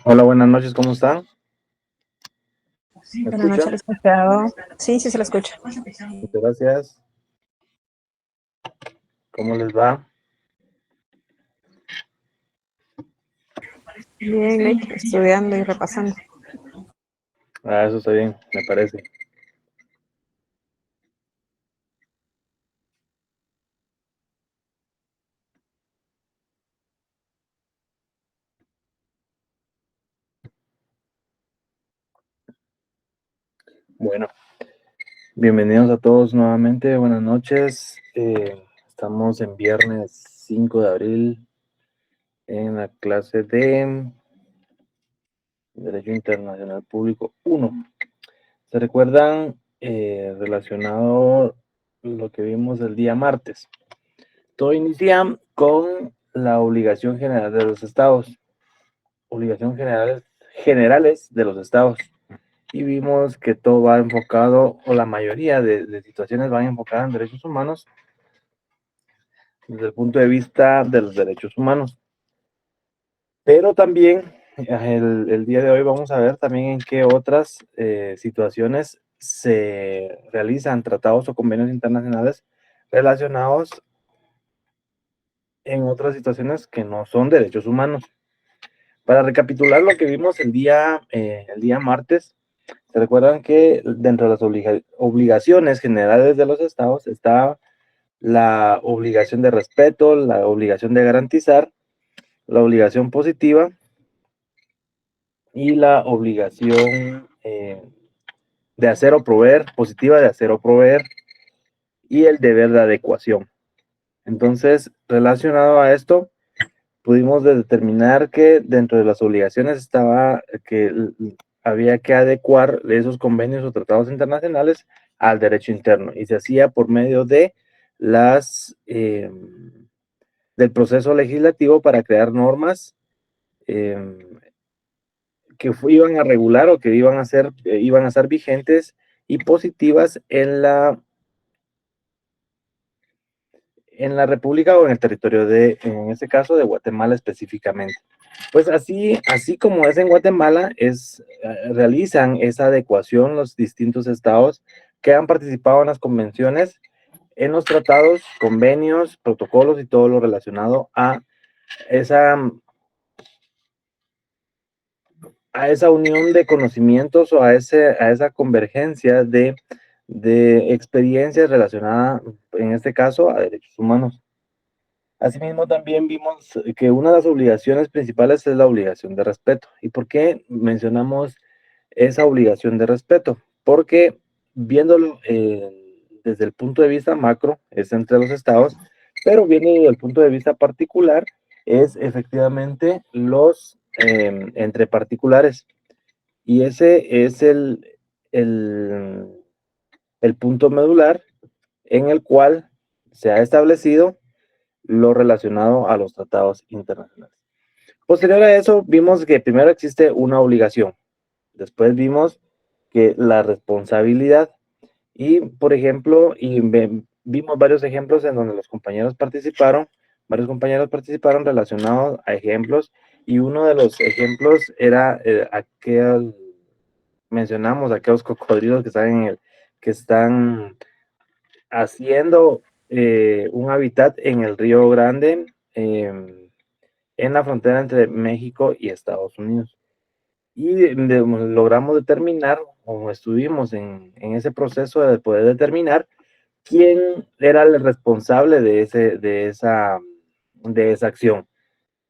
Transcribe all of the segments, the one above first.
Hola, buenas noches, ¿cómo están? ¿Me Buenas noches, escuchan? licenciado. Sí, sí se lo escucho. Muchas gracias. ¿Cómo les va? Bien, Nick, estudiando y repasando. Ah, eso está bien, me parece. Bueno, bienvenidos a todos nuevamente, buenas noches. Estamos en viernes 5 de abril en la clase de Derecho Internacional Público 1. ¿Se recuerdan relacionado lo que vimos el día martes? Todo inicia con la obligación general de los estados. Obligaciones generales de los estados. Y vimos que todo va enfocado, o la mayoría de situaciones van enfocadas en derechos humanos desde el punto de vista de los derechos humanos. Pero también el día de hoy vamos a ver también en qué otras situaciones se realizan tratados o convenios internacionales relacionados en otras situaciones que no son derechos humanos. Para recapitular lo que vimos el día martes, ¿se recuerdan que dentro de las obligaciones generales de los estados está la obligación de respeto, la obligación de garantizar, la obligación positiva y la obligación de hacer o proveer, positiva de hacer o proveer, y el deber de adecuación? Entonces, relacionado a esto, pudimos determinar que dentro de las obligaciones estaba que había que adecuar esos convenios o tratados internacionales al derecho interno, y se hacía por medio de las del proceso legislativo para crear normas que iban a regular o que iban a ser vigentes y positivas en la República o en el territorio en este caso, de Guatemala específicamente. Pues así como es en Guatemala, realizan esa adecuación los distintos estados que han participado en las convenciones, en los tratados, convenios, protocolos y todo lo relacionado esa, a esa unión de conocimientos o a esa convergencia de experiencias relacionadas, en este caso, a derechos humanos. Asimismo, también vimos que una de las obligaciones principales es la obligación de respeto. ¿Y por qué mencionamos esa obligación de respeto? Porque viéndolo desde el punto de vista macro, es entre los estados, pero viendo desde el punto de vista particular, es efectivamente entre particulares. Y ese es el, el punto medular en el cual se ha establecido lo relacionado a los tratados internacionales. Posterior a eso, vimos que primero existe una obligación, después vimos que la responsabilidad, y por ejemplo, vimos varios ejemplos en donde varios compañeros participaron relacionados a ejemplos, y uno de los ejemplos era mencionamos aquellos cocodrilos que están haciendo un hábitat en el Río Grande, en la frontera entre México y Estados Unidos. Y logramos determinar, o estuvimos en ese proceso de poder determinar quién era el responsable de esa acción,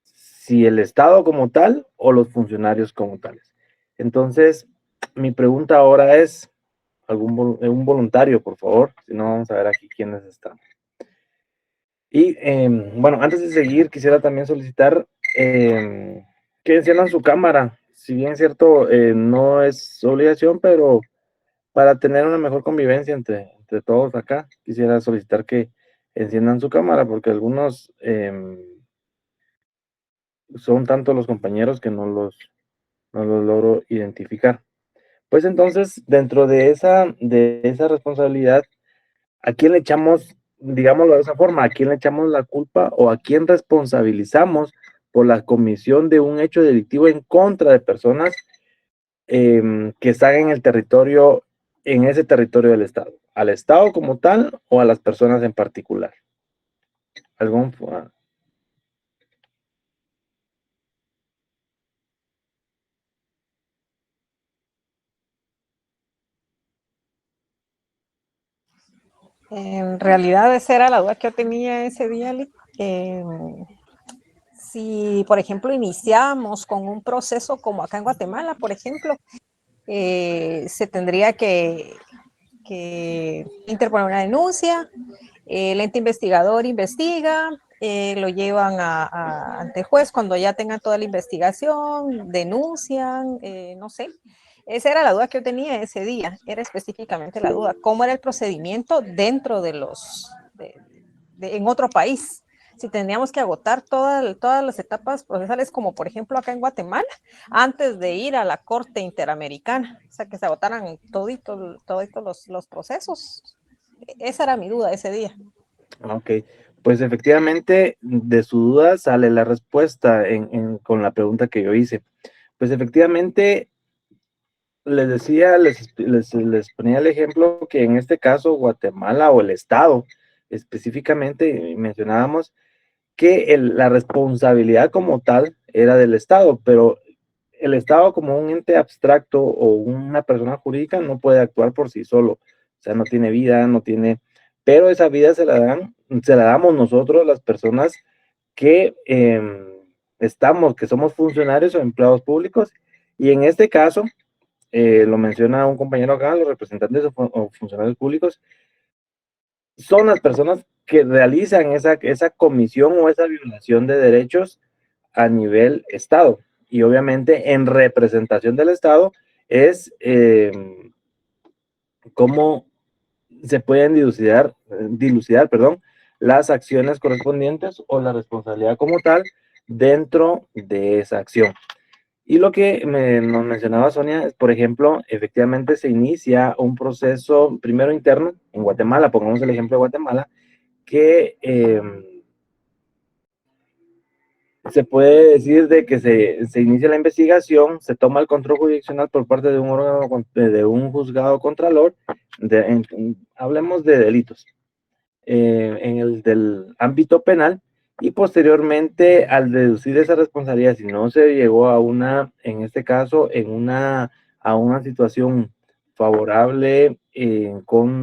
si el Estado como tal o los funcionarios como tales. Entonces, mi pregunta ahora es, un voluntario, por favor, si no vamos a ver aquí quiénes están. Y bueno, antes de seguir, quisiera también solicitar que enciendan su cámara. Si bien es cierto, no es obligación, pero para tener una mejor convivencia entre todos acá, quisiera solicitar que enciendan su cámara, porque algunos son tantos los compañeros que no los logro identificar. Pues entonces, dentro de esa responsabilidad, ¿a quién le echamos, digámoslo de esa forma, a quién le echamos la culpa o a quién responsabilizamos por la comisión de un hecho delictivo en contra de personas que están en el territorio, en ese territorio del Estado, al Estado como tal o a las personas en particular. ¿Algún? En realidad esa era la duda que yo tenía ese día, Lee. Si, por ejemplo, iniciamos con un proceso como acá en Guatemala, por ejemplo, se tendría que interponer una denuncia, el ente investigador investiga, lo llevan ante juez cuando ya tengan toda la investigación, denuncian, no sé. Esa era la duda que yo tenía ese día, era específicamente la duda, cómo era el procedimiento dentro de en otro país. Si tendríamos que agotar todas las etapas procesales, como por ejemplo acá en Guatemala, antes de ir a la Corte Interamericana, o sea, que se agotaran toditos los procesos. Esa era mi duda ese día. Ok, pues efectivamente de su duda sale la respuesta con la pregunta que yo hice. Pues efectivamente les decía, les ponía el ejemplo que en este caso Guatemala o el Estado específicamente mencionábamos que la responsabilidad como tal era del Estado, pero el Estado como un ente abstracto o una persona jurídica no puede actuar por sí solo, o sea, no tiene vida, no tiene, pero esa vida se la damos nosotros, las personas que que somos funcionarios o empleados públicos, y en este caso, lo menciona un compañero acá, los representantes o funcionarios públicos, son las personas que realizan esa comisión o esa violación de derechos a nivel Estado. Y obviamente en representación del Estado es cómo se pueden dilucidar, perdón, las acciones correspondientes o la responsabilidad como tal dentro de esa acción. Y lo que nos mencionaba Sonia es, por ejemplo, efectivamente se inicia un proceso primero interno en Guatemala, pongamos el ejemplo de Guatemala, que se puede decir de que se inicia la investigación, se toma el control jurisdiccional por parte de un órgano, de un juzgado contralor, hablemos de delitos, en el del ámbito penal, y posteriormente al deducir esa responsabilidad, si no se llegó a en este caso, a una situación favorable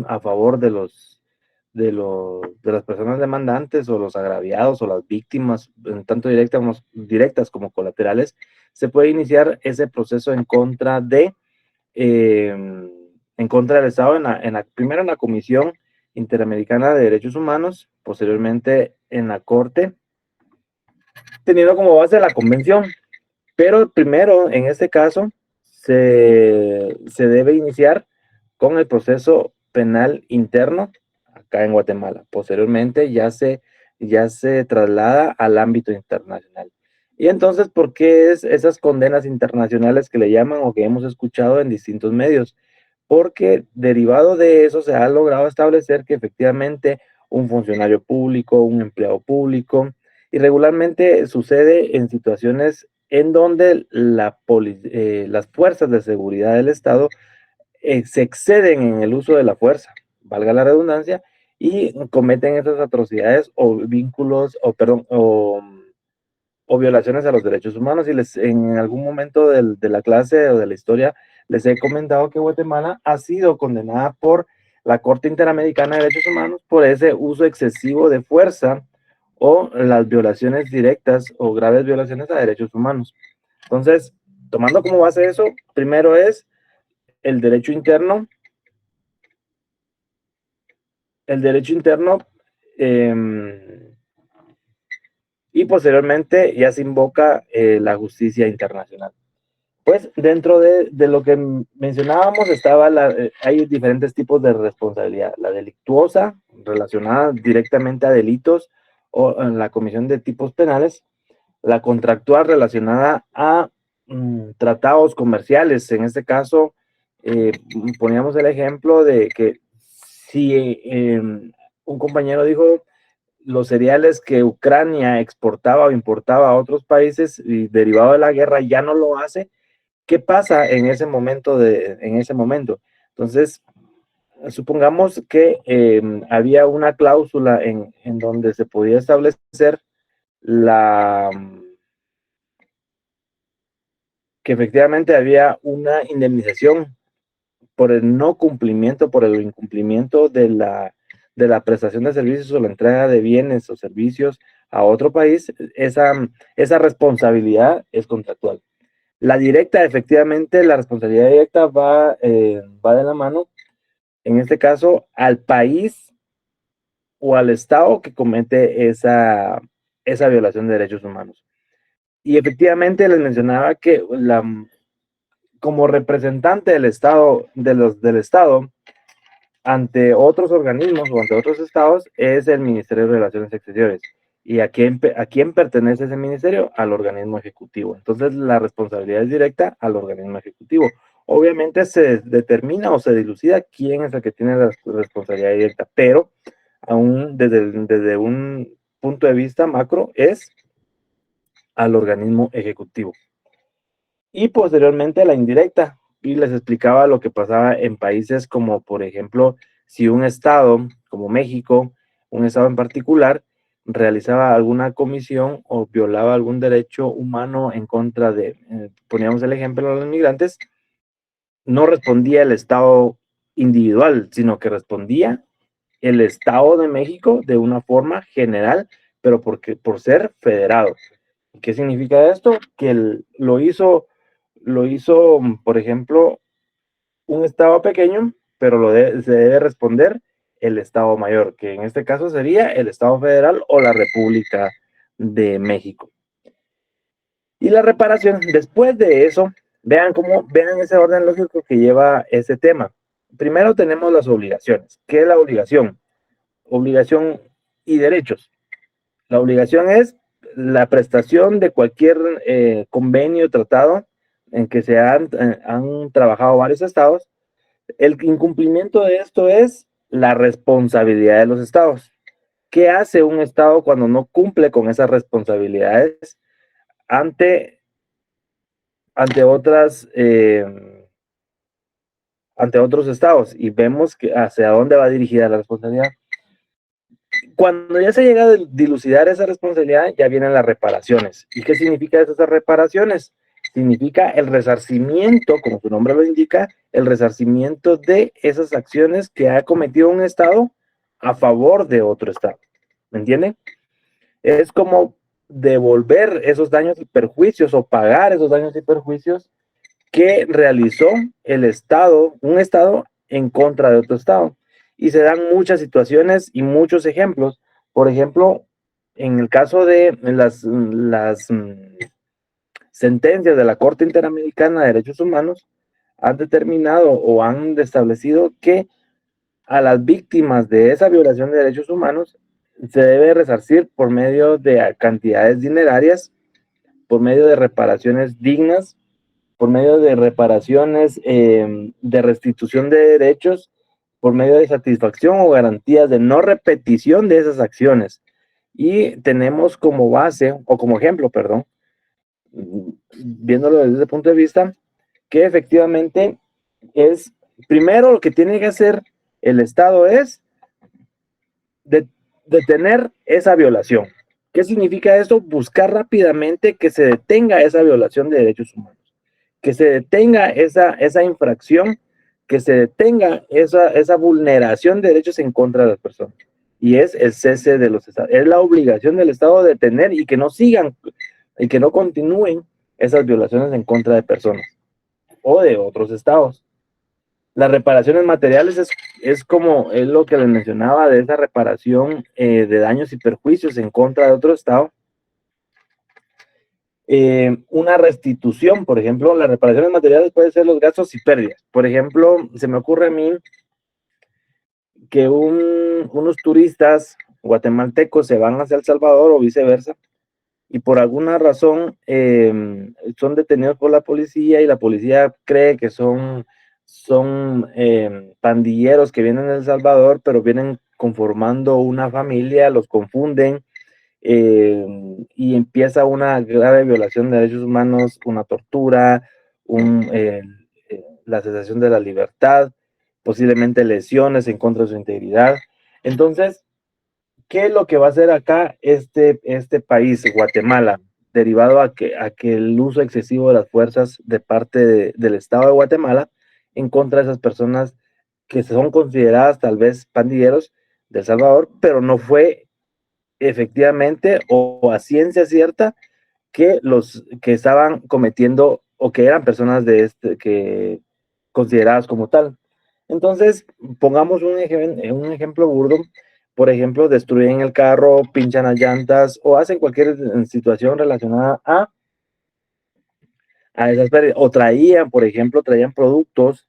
a favor de las personas demandantes o los agraviados o las víctimas, tanto directas como colaterales, se puede iniciar ese proceso eh, en contra del Estado, primero en la Comisión Interamericana de Derechos Humanos, posteriormente en la Corte, teniendo como base la Convención. Pero primero, en este caso, se debe iniciar con el proceso penal interno acá en Guatemala. Posteriormente ya se traslada al ámbito internacional. Y entonces, ¿por qué esas condenas internacionales que le llaman o que hemos escuchado en distintos medios? Porque derivado de eso se ha logrado establecer que efectivamente un funcionario público, un empleado público, y regularmente sucede en situaciones en donde las fuerzas de seguridad del Estado se exceden en el uso de la fuerza, valga la redundancia, y cometen esas atrocidades o vínculos, o perdón, o violaciones a los derechos humanos. Y en algún momento de la clase o de la historia les he comentado que Guatemala ha sido condenada por la Corte Interamericana de Derechos Humanos por ese uso excesivo de fuerza o las violaciones directas o graves violaciones a derechos humanos. Entonces, tomando como base eso, primero es el derecho interno, el derecho interno eh, y posteriormente ya se invoca la justicia internacional. Pues dentro de lo que mencionábamos hay diferentes tipos de responsabilidad. La delictuosa, relacionada directamente a delitos o en la comisión de tipos penales. La contractual, relacionada a tratados comerciales. En este caso, poníamos el ejemplo de que si un compañero dijo, los cereales que Ucrania exportaba o importaba a otros países y derivado de la guerra ya no lo hace. ¿Qué pasa en ese momento? Entonces, supongamos que había una cláusula en donde se podía establecer la que efectivamente había una indemnización por el no cumplimiento, por el incumplimiento de la prestación de servicios o la entrega de bienes o servicios a otro país. Esa responsabilidad es contractual. La directa, efectivamente, la responsabilidad directa va de la mano, en este caso, al país o al Estado que comete esa violación de derechos humanos. Y efectivamente les mencionaba que como representante del Estado, del Estado, ante otros organismos o ante otros estados, es el Ministerio de Relaciones Exteriores. ¿Y a quién pertenece ese ministerio? Al organismo ejecutivo. Entonces, la responsabilidad es directa al organismo ejecutivo. Obviamente se determina o se dilucida quién es el que tiene la responsabilidad directa, pero aún desde un punto de vista macro es al organismo ejecutivo. Y posteriormente la indirecta, y les explicaba lo que pasaba en países como, por ejemplo, si un estado como México, un estado en particular, realizaba alguna comisión o violaba algún derecho humano en contra de, poníamos el ejemplo de los inmigrantes, no respondía el estado individual, sino que respondía el Estado de México de una forma general, pero por ser federado. ¿Qué significa esto? Que lo hizo, por ejemplo, un Estado pequeño, pero se debe responder el Estado mayor, que en este caso sería el Estado federal o la República de México. Y la reparación, después de eso, vean ese orden lógico que lleva ese tema. Primero tenemos las obligaciones. ¿Qué es la obligación? Obligación y derechos. La obligación es la prestación de cualquier convenio, tratado en que han trabajado varios estados. El incumplimiento de esto es la responsabilidad de los estados. ¿Qué hace un estado cuando no cumple con esas responsabilidades ante, ante otras ante otros estados? Y vemos que hacia dónde va dirigida la responsabilidad. Cuando ya se llega a dilucidar esa responsabilidad, ya vienen las reparaciones. ¿Y qué significa esas reparaciones? Significa el resarcimiento, como su nombre lo indica, el resarcimiento de esas acciones que ha cometido un Estado a favor de otro Estado. ¿Me entienden? Es como devolver esos daños y perjuicios o pagar esos daños y perjuicios que realizó el Estado, un Estado en contra de otro Estado. Y se dan muchas situaciones y muchos ejemplos. Por ejemplo, en el caso de las sentencias de la Corte Interamericana de Derechos Humanos, han determinado o han establecido que a las víctimas de esa violación de derechos humanos se debe resarcir por medio de cantidades dinerarias, por medio de reparaciones dignas, por medio de reparaciones, de restitución de derechos, por medio de satisfacción o garantías de no repetición de esas acciones. Y tenemos como base, o como ejemplo, perdón, viéndolo desde ese punto de vista, que efectivamente es, primero lo que tiene que hacer el Estado es detener esa violación. ¿Qué significa esto? Buscar rápidamente que se detenga esa violación de derechos humanos, que se detenga esa infracción, que se detenga esa vulneración de derechos en contra de las personas. Y es el cese de los estados. Es la obligación del Estado de detener y que no sigan y que no continúen esas violaciones en contra de personas o de otros estados. Las reparaciones materiales es como es lo que les mencionaba de esa reparación de daños y perjuicios en contra de otro estado. Una restitución, por ejemplo, las reparaciones materiales pueden ser los gastos y pérdidas. Por ejemplo, se me ocurre a mí que unos turistas guatemaltecos se van hacia El Salvador o viceversa y por alguna razón son detenidos por la policía y la policía cree que son pandilleros que vienen de El Salvador, pero vienen conformando una familia, los confunden, y empieza una grave violación de derechos humanos, una tortura, la cesación de la libertad, posiblemente lesiones en contra de su integridad. Entonces, ¿qué es lo que va a hacer acá este país, Guatemala, derivado a que el uso excesivo de las fuerzas de parte del Estado de Guatemala en contra de esas personas que son consideradas tal vez pandilleros de El Salvador, pero no fue efectivamente o a ciencia cierta que los que estaban cometiendo o que eran personas que consideradas como tal? Entonces, pongamos un ejemplo burdo. Por ejemplo, destruyen el carro, pinchan las llantas o hacen cualquier situación relacionada a esas pérdidas. O traían, por ejemplo, traían productos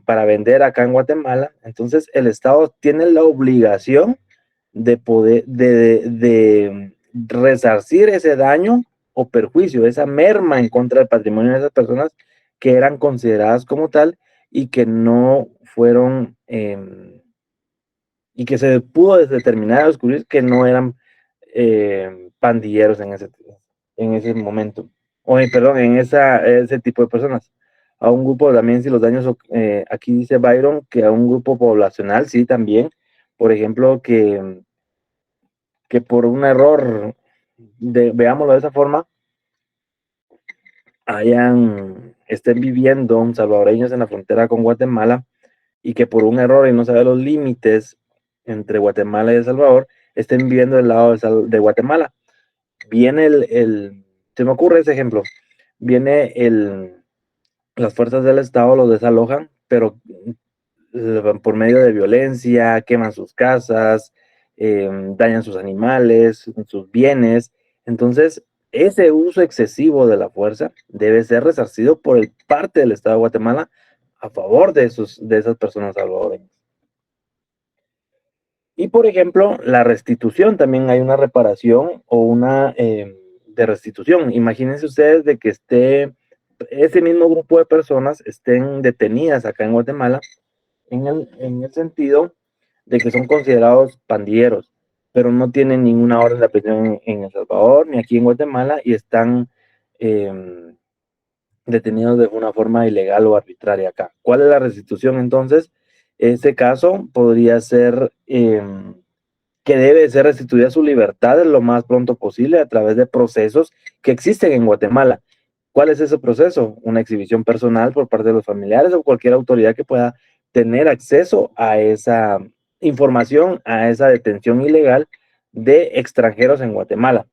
para vender acá en Guatemala. Entonces, el Estado tiene la obligación de poder, de resarcir ese daño o perjuicio, esa merma en contra del patrimonio de esas personas que eran consideradas como tal y que no fueron, y que se pudo determinar o descubrir que no eran pandilleros en ese momento, o perdón, en ese tipo de personas. A un grupo también, si los daños, aquí dice Byron, que a un grupo poblacional, sí, también, por ejemplo, que por un error, veámoslo de esa forma, estén viviendo salvadoreños en la frontera con Guatemala y que por un error y no saber los límites entre Guatemala y El Salvador, estén viviendo del lado de Guatemala. Viene se me ocurre ese ejemplo, viene las fuerzas del Estado los desalojan, pero por medio de violencia, queman sus casas, dañan sus animales, sus bienes. Entonces, ese uso excesivo de la fuerza debe ser resarcido por parte del Estado de Guatemala a favor de esas personas salvadoreñas. Y por ejemplo, la restitución, también hay una reparación o una de restitución. Imagínense ustedes de que ese mismo grupo de personas estén detenidas acá en Guatemala en el sentido de que son considerados pandilleros, pero no tienen ninguna orden de aprehensión en El Salvador ni aquí en Guatemala y están detenidos de una forma ilegal o arbitraria acá. ¿Cuál es la restitución entonces? Este caso podría ser que debe ser restituida su libertad lo más pronto posible a través de procesos que existen en Guatemala. ¿Cuál es ese proceso? Una exhibición personal por parte de los familiares o cualquier autoridad que pueda tener acceso a esa información, a esa detención ilegal de extranjeros en Guatemala,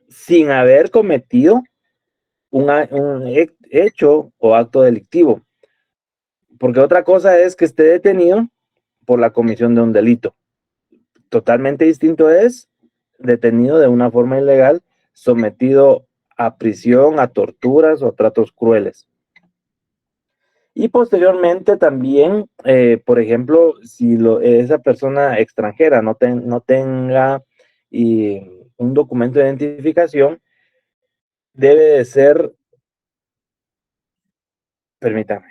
sin haber cometido un hecho o acto delictivo. Porque otra cosa es que esté detenido por la comisión de un delito. Totalmente distinto es detenido de una forma ilegal, sometido a prisión, a torturas o a tratos crueles. Y posteriormente también, por ejemplo, si esa persona extranjera no tenga un documento de identificación, debe de ser, permítame,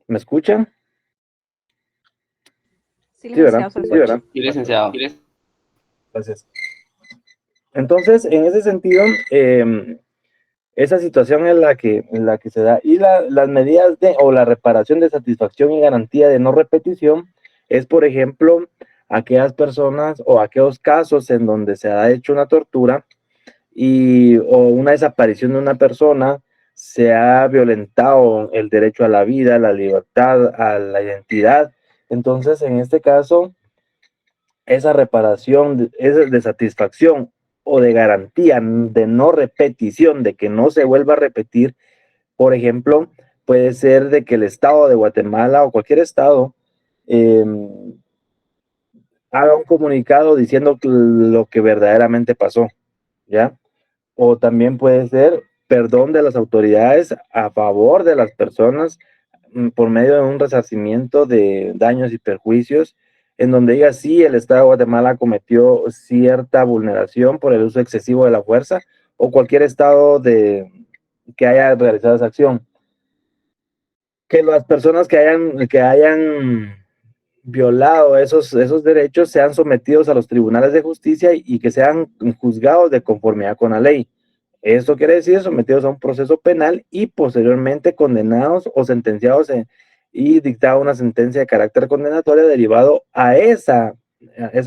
¿me escuchan? Sí, Sí, ¿verdad? licenciado, se le Sí, escucha. ¿verdad? Sí, licenciado. Gracias. Entonces, en ese sentido, esa situación es la que se da. Y las medidas o la reparación de satisfacción y garantía de no repetición es, por ejemplo, aquellas personas o aquellos casos en donde se ha hecho una tortura o una desaparición de una persona, se ha violentado el derecho a la vida, a la libertad, a la identidad. Entonces, en este caso, esa reparación, esa de satisfacción o de garantía de no repetición, de que no se vuelva a repetir, por ejemplo, puede ser de que el Estado de Guatemala o cualquier Estado eh, haga un comunicado diciendo lo que verdaderamente pasó, ¿ya? O también puede ser perdón de las autoridades a favor de las personas por medio de un resarcimiento de daños y perjuicios en donde diga sí, el Estado de Guatemala cometió cierta vulneración por el uso excesivo de la fuerza o cualquier Estado que haya realizado esa acción. Que las personas que hayan violado esos derechos sean sometidos a los tribunales de justicia y que sean juzgados de conformidad con la ley. Esto quiere decir sometidos a un proceso penal y posteriormente condenados o sentenciados y dictada una sentencia de carácter condenatorio derivado a esas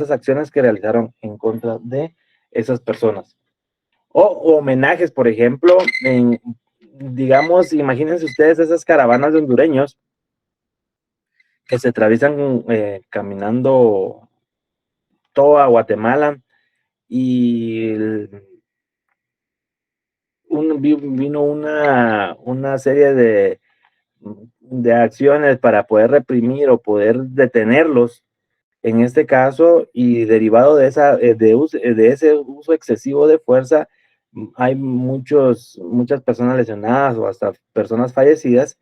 acciones que realizaron en contra de esas personas. O homenajes, por ejemplo, digamos, imagínense ustedes esas caravanas de hondureños que se atraviesan caminando toda Guatemala y vino una serie de acciones para poder reprimir o poder detenerlos en este caso, y derivado de ese uso excesivo de fuerza, hay muchas personas lesionadas o hasta personas fallecidas.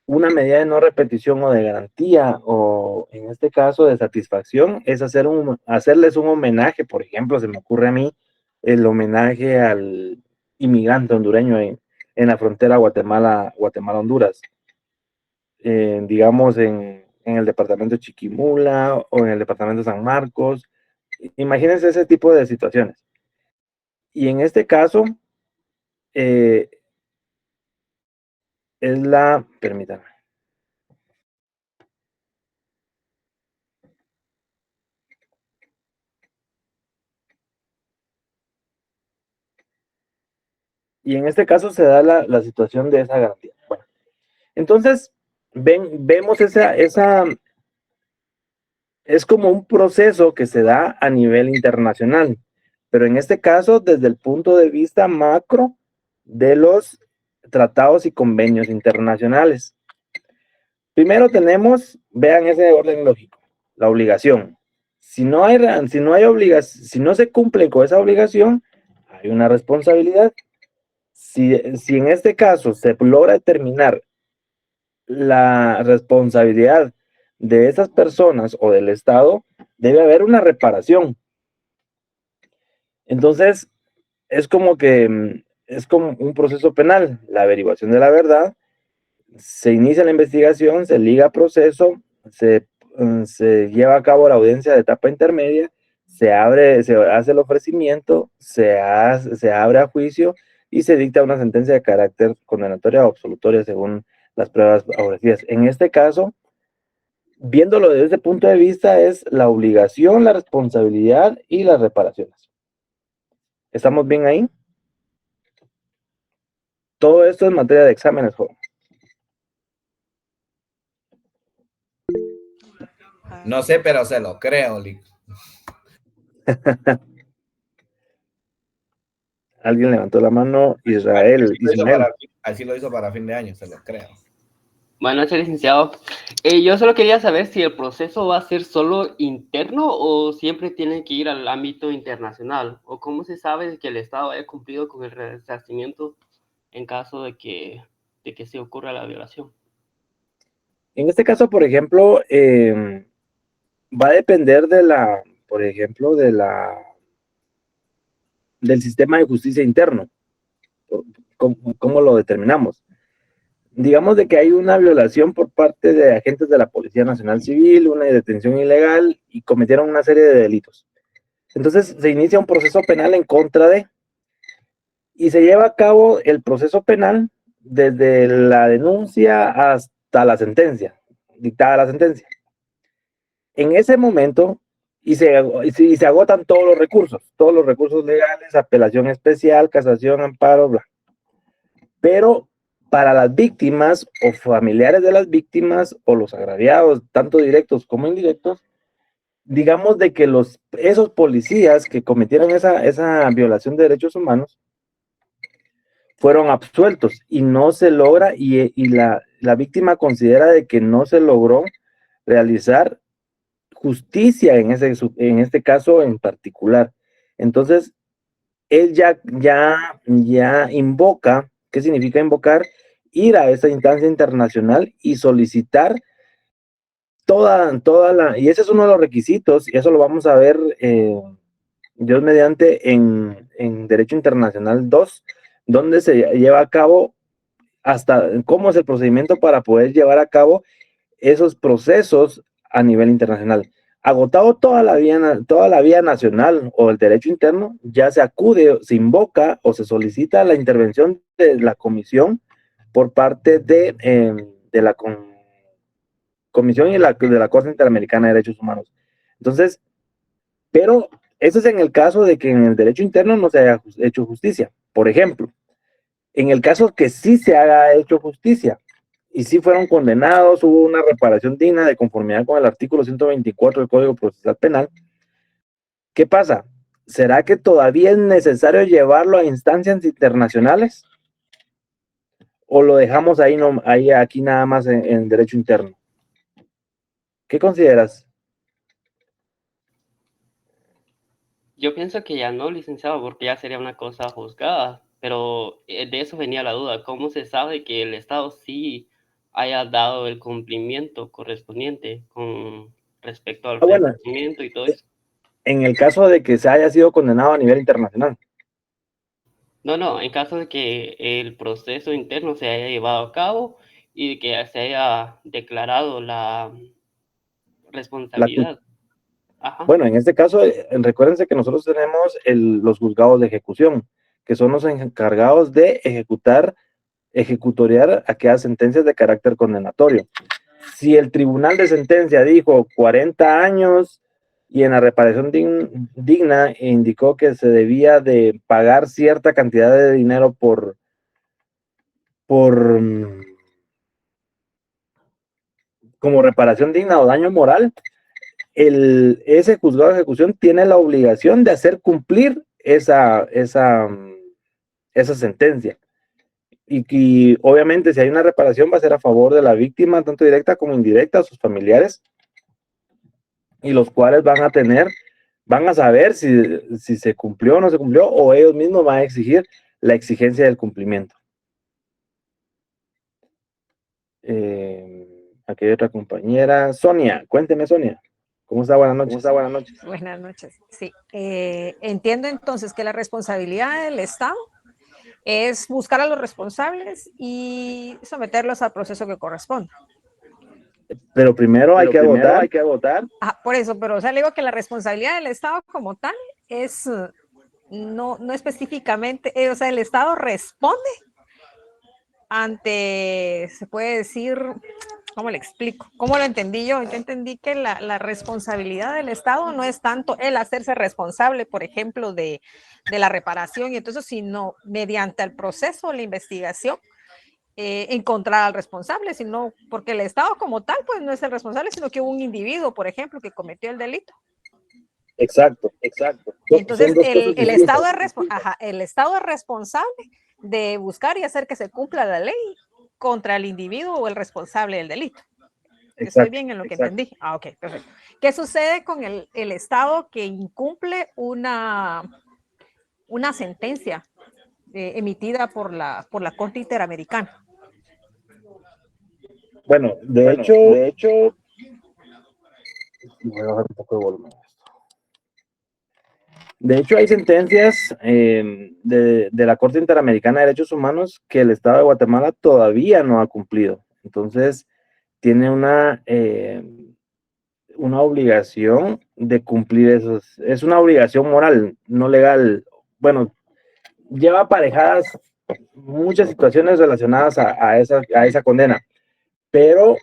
Una medida de no repetición o de garantía, o en este caso de satisfacción, es hacerles un homenaje. Por ejemplo, se me ocurre a mí el homenaje al inmigrante hondureño en la frontera Guatemala-Honduras, digamos en el departamento de Chiquimula o en el departamento de San Marcos. Imagínense ese tipo de situaciones. Y en este caso, eh, permítanme. Y en este caso se da la situación de esa garantía. Bueno, entonces, vemos es como un proceso que se da a nivel internacional, pero en este caso desde el punto de vista macro de los tratados y convenios internacionales. Primero tenemos, vean ese orden lógico, la obligación. Si no si no se cumple con esa obligación, hay una responsabilidad. Si en este caso se logra determinar la responsabilidad de esas personas o del Estado, debe haber una reparación. Entonces, es como un proceso penal, la averiguación de la verdad, se inicia la investigación, se liga proceso, se lleva a cabo la audiencia de etapa intermedia, se hace el ofrecimiento, se abre a juicio y se dicta una sentencia de carácter condenatoria o absolutoria según las pruebas ofrecidas. En este caso, viéndolo desde ese punto de vista, es la obligación, la responsabilidad y las reparaciones. ¿Estamos bien ahí? Todo esto es materia de exámenes, joven. No sé, pero se lo creo, Lick. Alguien levantó la mano, Israel. Así lo hizo para fin de año, se lo creo. Bueno, licenciado, yo solo quería saber si el proceso va a ser solo interno o siempre tiene que ir al ámbito internacional, o cómo se sabe que el Estado haya cumplido con el resarcimiento en caso de que se ocurra la violación. En este caso, por ejemplo, va a depender por ejemplo, del sistema de justicia interno. ¿Cómo lo determinamos? Digamos de que hay una violación por parte de agentes de la Policía Nacional Civil, una detención ilegal y cometieron una serie de delitos. Entonces se inicia un proceso penal en contra y se lleva a cabo el proceso penal desde la denuncia hasta la sentencia, dictada la sentencia. En ese momento, y se agotan todos los recursos legales, apelación especial, casación, amparo, bla. Pero para las víctimas o familiares de las víctimas o los agraviados, tanto directos como indirectos, digamos de que esos policías que cometieron esa violación de derechos humanos fueron absueltos y no se logra, y la víctima considera de que no se logró realizar justicia en este caso en particular. Entonces, él ya invoca. ¿Qué significa invocar? Ir a esa instancia internacional y solicitar y ese es uno de los requisitos, y eso lo vamos a ver, Dios mediante, en Derecho Internacional 2, donde se lleva a cabo hasta cómo es el procedimiento para poder llevar a cabo esos procesos a nivel internacional. Agotado toda la vía nacional o el derecho interno, ya se acude, se invoca o se solicita la intervención de la comisión por parte de la comisión y de la Corte Interamericana de Derechos Humanos. Entonces, pero eso es en el caso de que en el derecho interno no se haya hecho justicia. Por ejemplo, en el caso que sí se haya hecho justicia y sí fueron condenados, hubo una reparación digna de conformidad con el artículo 124 del Código Procesal Penal, ¿qué pasa? ¿Será que todavía es necesario llevarlo a instancias internacionales? ¿O lo dejamos ahí, aquí nada más en derecho interno? ¿Qué consideras? Yo pienso que ya no, licenciado, porque ya sería una cosa juzgada, pero de eso venía la duda. ¿Cómo se sabe que el Estado sí haya dado el cumplimiento correspondiente con respecto al Bueno, reconocimiento y todo eso? en el caso de que se haya sido condenado a nivel internacional. No, en caso de que el proceso interno se haya llevado a cabo y de que se haya declarado la responsabilidad. Ajá. Bueno, en este caso, recuérdense que nosotros tenemos los juzgados de ejecución, que son los encargados de ejecutoriar aquellas sentencias de carácter condenatorio. Si el tribunal de sentencia dijo 40 años y en la reparación digna indicó que se debía de pagar cierta cantidad de dinero por como reparación digna o daño moral, ese juzgado de ejecución tiene la obligación de hacer cumplir esa sentencia. Y obviamente si hay una reparación va a ser a favor de la víctima, tanto directa como indirecta, sus familiares, y los cuales van a saber si se cumplió o no se cumplió, o ellos mismos van a exigir la exigencia del cumplimiento. Aquí hay otra compañera, Sonia, cuénteme, Sonia. ¿Cómo está? Buenas noches. Buenas noches. Sí. Entiendo entonces que la responsabilidad del Estado es buscar a los responsables y someterlos al proceso que corresponde. Pero primero hay que votar. Por eso, pero o sea, le digo que la responsabilidad del Estado como tal es no específicamente, o sea, el Estado responde ante, se puede decir, ¿cómo le explico? ¿Cómo lo entendí yo? Yo entendí que la responsabilidad del Estado no es tanto el hacerse responsable, por ejemplo, de la reparación y entonces, sino mediante el proceso, la investigación, encontrar al responsable, sino porque el Estado como tal, pues no es el responsable, sino que hubo un individuo, por ejemplo, que cometió el delito. Exacto. Entonces, el Estado es responsable de buscar y hacer que se cumpla la ley contra el individuo o el responsable del delito. ¿Estoy bien en lo que entendí? Ok, perfecto. ¿Qué sucede con el Estado que incumple una sentencia emitida por la Corte Interamericana? Bueno, de hecho, voy a bajar un poco de volumen. De hecho, hay sentencias de la Corte Interamericana de Derechos Humanos que el Estado de Guatemala todavía no ha cumplido. Entonces, tiene una obligación de cumplir esos. Es una obligación moral, no legal. Bueno, lleva aparejadas muchas situaciones relacionadas a esa condena, pero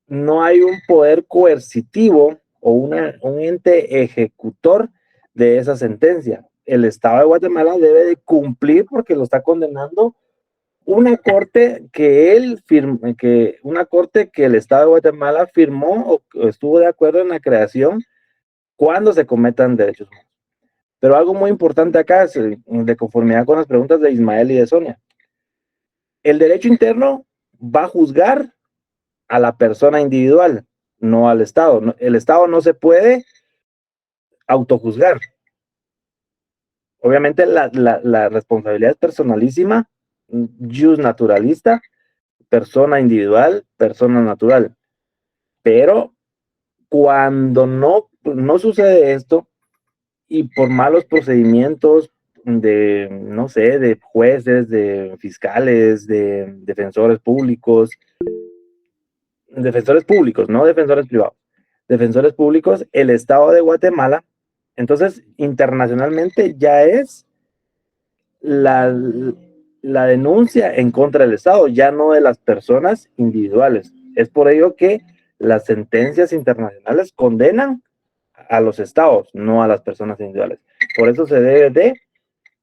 no hay un poder coercitivo o un ente ejecutor de esa sentencia. El Estado de Guatemala debe de cumplir porque lo está condenando una corte que el Estado de Guatemala firmó o estuvo de acuerdo en la creación cuando se cometan derechos humanos. Pero algo muy importante acá es de conformidad con las preguntas de Ismael y de Sonia. El derecho interno va a juzgar a la persona individual, no al Estado. El Estado no se puede autojuzgar. Obviamente la responsabilidad es personalísima, jus naturalista, persona individual, persona natural. Pero Cuando no sucede esto y por malos procedimientos de, no sé, de jueces, de fiscales, de defensores públicos, no defensores privados, defensores públicos, el Estado de Guatemala, entonces internacionalmente ya es la denuncia en contra del Estado, ya no de las personas individuales. Es por ello que las sentencias internacionales condenan a los estados, no a las personas individuales. Por eso se debe de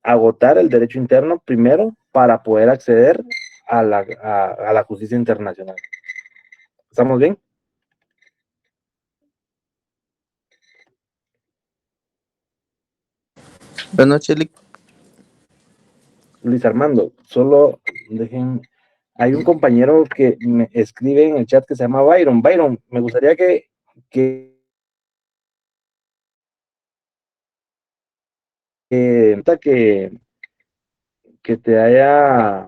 agotar el derecho interno primero para poder acceder a la justicia internacional. ¿Estamos bien? Buenas noches, Lick. Luis Armando, solo dejen... Hay un compañero que me escribe en el chat que se llama Byron. Byron, me gustaría que te haya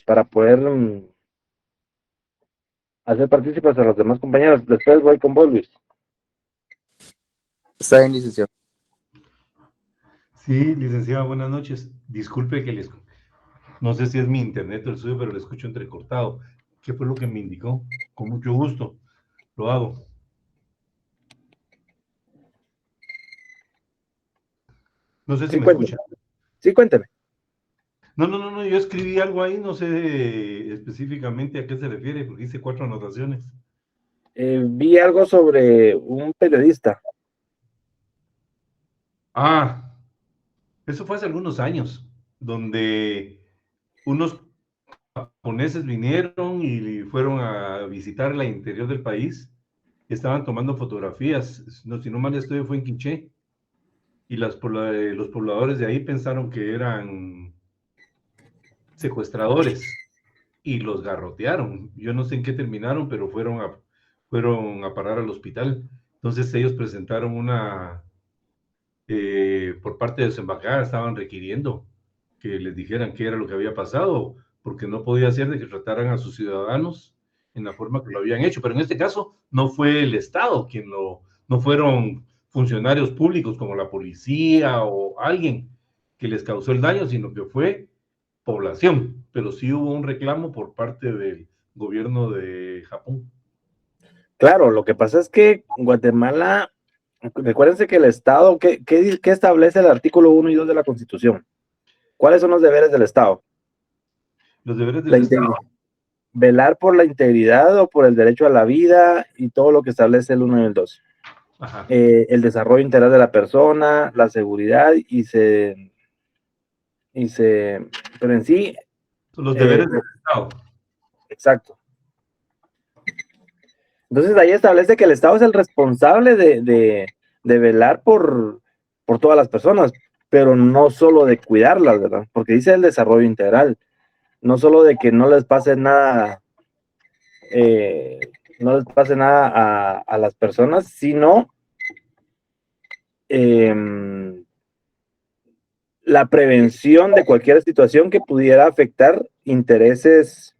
para poder hacer partícipes a los demás compañeros. Después voy con vos, Luis. Está bien, licenciado. Sí, licenciado, buenas noches. Disculpe que no sé si es mi internet o el suyo, pero le escucho entrecortado. ¿Qué fue lo que me indicó? Con mucho gusto, lo hago. No sé si Sí, me cuénteme. escucha. Sí, cuénteme. No, yo escribí algo ahí, no sé específicamente a qué se refiere, porque hice 4 anotaciones. Vi algo sobre un periodista. Ah, eso fue hace algunos años, donde unos japoneses vinieron y fueron a visitar el interior del país, estaban tomando fotografías, no, si no mal estoy, fue en Quiché, y los pobladores de ahí pensaron que eran secuestradores y los garrotearon. Yo no sé en qué terminaron, pero fueron a parar al hospital. Entonces ellos presentaron por parte de su embajada, estaban requiriendo que les dijeran qué era lo que había pasado, porque no podía ser de que trataran a sus ciudadanos en la forma que lo habían hecho. Pero en este caso no fue el Estado no fueron funcionarios públicos como la policía o alguien que les causó el daño, sino que fue población. Pero sí hubo un reclamo por parte del gobierno de Japón. Claro, lo que pasa es que Guatemala, recuérdense que el Estado, ¿qué establece el artículo 1 y 2 de la Constitución? ¿Cuáles son los deberes del Estado? Los deberes del Estado. Velar por la integridad o por el derecho a la vida y todo lo que establece el 1 y el 2. El desarrollo integral de la persona, la seguridad pero en sí... Los deberes del Estado. Exacto. Entonces ahí establece que el Estado es el responsable de velar por todas las personas, pero no solo de cuidarlas, ¿verdad? Porque dice el desarrollo integral, no solo de que no les pase nada, a las personas, sino la prevención de cualquier situación que pudiera afectar intereses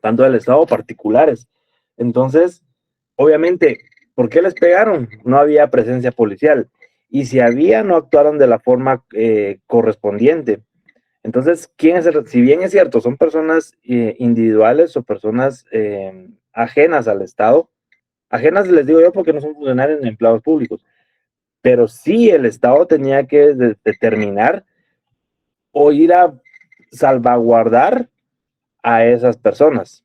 tanto del Estado particulares. Entonces, obviamente, ¿por qué les pegaron? No había presencia policial. Y si había, no actuaron de la forma correspondiente. Entonces, si bien es cierto, son personas individuales o personas ajenas al Estado, ajenas les digo yo porque no son funcionarios ni empleados públicos, pero sí el Estado tenía que determinar o ir a salvaguardar a esas personas.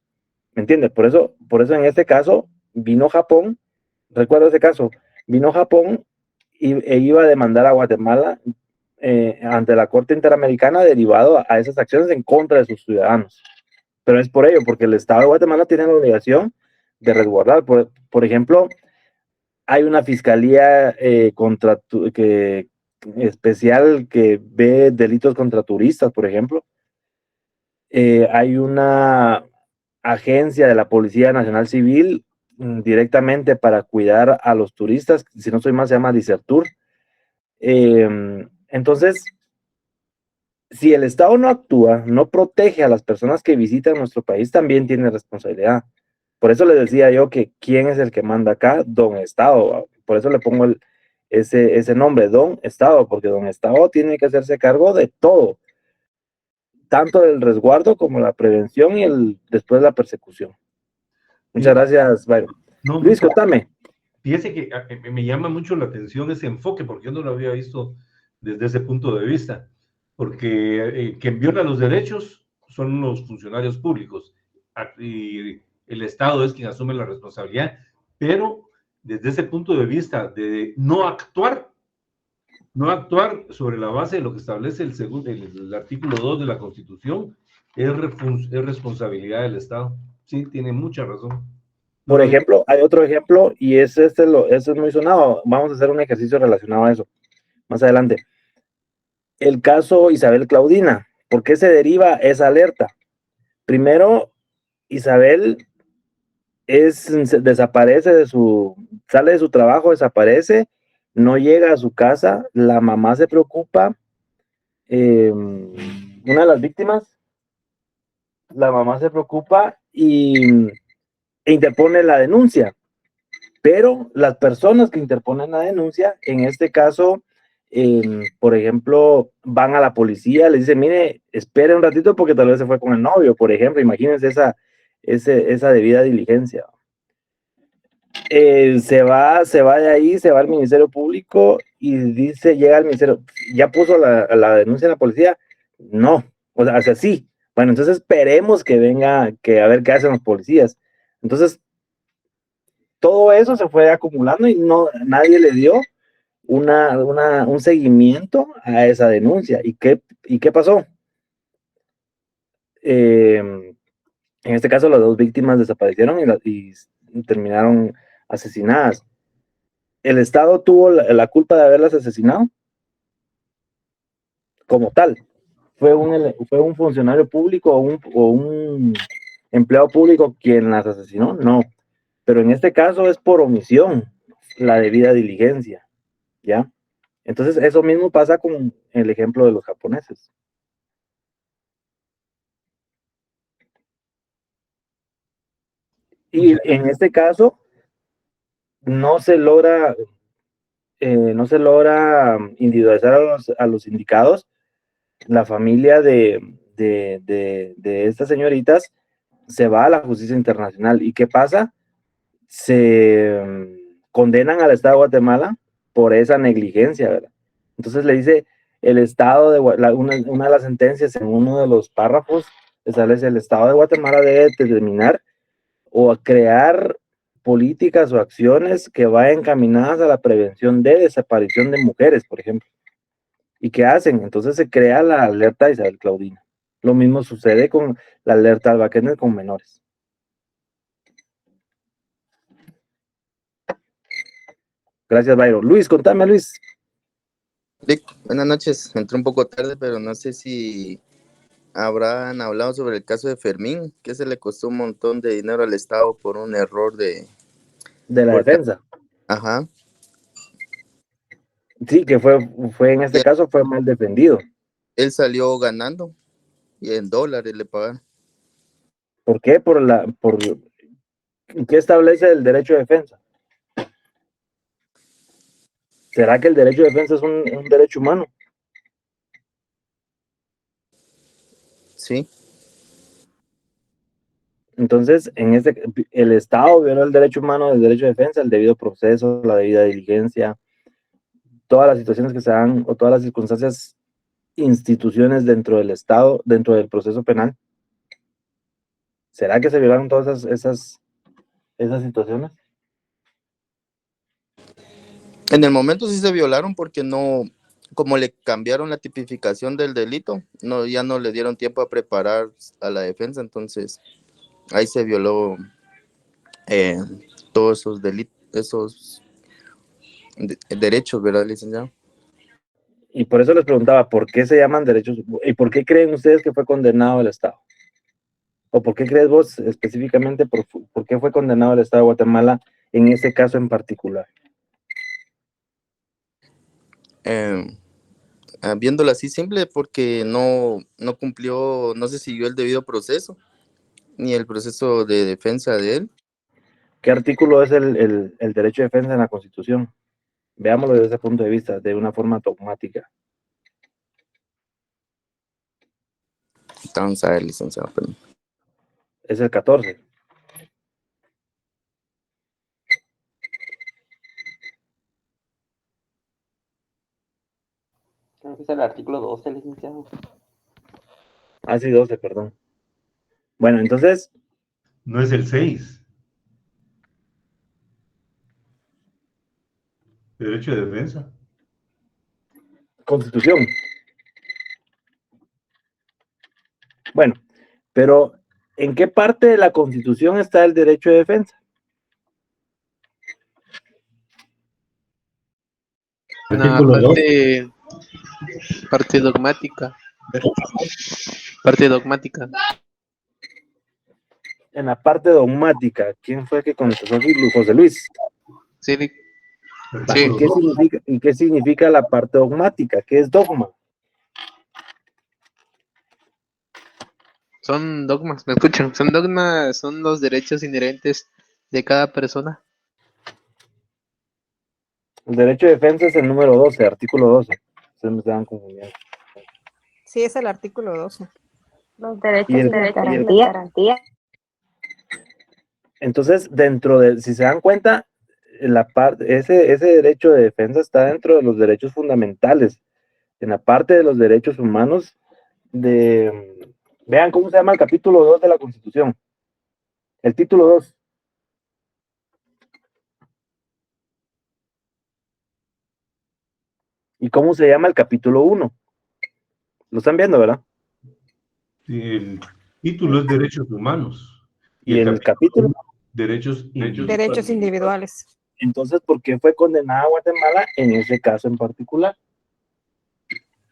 ¿Me entiendes? Por eso en este caso vino Japón, recuerdo ese caso, vino Japón e iba a demandar a Guatemala ante la Corte Interamericana derivado a esas acciones en contra de sus ciudadanos. Pero es por ello, porque el Estado de Guatemala tiene la obligación de resguardar. Por ejemplo, hay una fiscalía especial que ve delitos contra turistas, por ejemplo. Hay una agencia de la Policía Nacional Civil directamente para cuidar a los turistas, si no soy mal se llama Disertur. Entonces, si el Estado no actúa, no protege a las personas que visitan nuestro país, también tiene responsabilidad. Por eso le decía yo que quién es el que manda acá, don Estado. ¿Va? Por eso le pongo ese nombre, don Estado, porque don Estado tiene que hacerse cargo de todo, tanto del resguardo como la prevención y después la persecución. Muchas gracias, Byron. No, Luis, contame. fíjese que me llama mucho la atención ese enfoque, porque yo no lo había visto desde ese punto de vista, porque quien viola los derechos son los funcionarios públicos y el Estado es quien asume la responsabilidad, pero desde ese punto de vista de no actuar sobre la base de lo que establece el artículo 2 de la Constitución, es responsabilidad del Estado. Sí, tiene mucha razón. Por ejemplo, hay otro ejemplo y ese es muy sonado. Vamos a hacer un ejercicio relacionado a eso más adelante. El caso Isabel Claudina. ¿Por qué se deriva esa alerta? Primero, Isabel desaparece sale de su trabajo, desaparece, no llega a su casa, la mamá se preocupa, una de las víctimas, la mamá se preocupa e interpone la denuncia. Pero las personas que interponen la denuncia, en este caso, por ejemplo, van a la policía, le dicen, mire, espere un ratito porque tal vez se fue con el novio, por ejemplo, imagínense esa debida diligencia. Se va de ahí, se va al Ministerio Público y llega al Ministerio, ¿ya puso la denuncia en la policía? No, o sea, sí. Bueno, entonces esperemos que venga, que a ver qué hacen los policías. Entonces, todo eso se fue acumulando y nadie le dio un seguimiento a esa denuncia. ¿Y qué pasó? En este caso, las dos víctimas desaparecieron y terminaron asesinadas. ¿El Estado tuvo la culpa de haberlas asesinado? Como tal. ¿Fue un funcionario público o un empleado público quien las asesinó? No. Pero en este caso es por omisión, la debida diligencia. ¿Ya? Entonces, eso mismo pasa con el ejemplo de los japoneses. Y en este caso, no se logra individualizar a los indicados. La familia de estas señoritas se va a la justicia internacional. ¿Y qué pasa? Se condenan al Estado de Guatemala por esa negligencia, ¿verdad? Entonces le dice el Estado una de las sentencias en uno de los párrafos establece el Estado de Guatemala debe determinar o crear políticas o acciones que vayan encaminadas a la prevención de desaparición de mujeres, por ejemplo. ¿Y qué hacen? Entonces se crea la alerta Isabel Claudina. Lo mismo sucede con la alerta Alba Kenneth con menores. Gracias, Byron. Luis, contame, Luis. Vic, buenas noches. Entré un poco tarde, pero no sé si habrán hablado sobre el caso de Fermín, que se le costó un montón de dinero al Estado por un error de la defensa. Ajá. Sí, que fue en este caso fue mal defendido. Él salió ganando y en dólares le pagaron. ¿Por qué? ¿Qué establece el derecho de defensa? ¿Será que el derecho de defensa es un derecho humano? Sí. Entonces, el Estado violó el derecho humano del derecho de defensa, el debido proceso, la debida diligencia, todas las situaciones que se dan o todas las circunstancias, instituciones dentro del Estado, dentro del proceso penal. ¿Será que se violaron todas esas situaciones? En el momento sí se violaron porque no, como le cambiaron la tipificación del delito, ya no le dieron tiempo a preparar a la defensa, entonces ahí se violó todos esos delitos, esos derechos, ¿verdad, licenciado? Y por eso les preguntaba, ¿por qué se llaman derechos? ¿Y por qué creen ustedes que fue condenado el Estado? ¿O por qué crees vos específicamente por qué fue condenado el Estado de Guatemala en ese caso en particular? Viéndolo así simple, porque no cumplió, no se siguió el debido proceso, ni el proceso de defensa de él. ¿Qué artículo es el derecho de defensa en la Constitución? Veámoslo desde ese punto de vista, de una forma dogmática. Vamos a ver, licenciado. Perdón. Es el 14. Creo que es el artículo 12, licenciado. Ah, sí, 12, perdón. Bueno, entonces, No es el 6. Derecho de defensa. Constitución. Bueno, pero ¿en qué parte de la Constitución está el derecho de defensa? Una Artículo 2. parte dogmática. Parte dogmática. En la parte dogmática. ¿Quién fue que contestó aquí? José Luis. Sí, Va, ¿y qué significa la parte dogmática? ¿Qué es dogma? son dogmas, ¿me escuchan? Son dogmas, son los derechos inherentes de cada persona. El derecho de defensa es el número 12, artículo 12. Ustedes me estaban confundiendo. Sí, es el artículo 12. Los derechos Y y el- las y el- garantías. Entonces, dentro de, si se dan cuenta, ese derecho de defensa está dentro de los derechos fundamentales, en la parte de los derechos humanos. Vean cómo se llama el capítulo 2 de la Constitución. El título 2. ¿Y cómo se llama el capítulo 1? Lo están viendo, ¿verdad? El título es Derechos Humanos. Y el capítulo. Derechos individuales. Derechos individuales. Entonces, ¿por qué fue condenada Guatemala en ese caso en particular?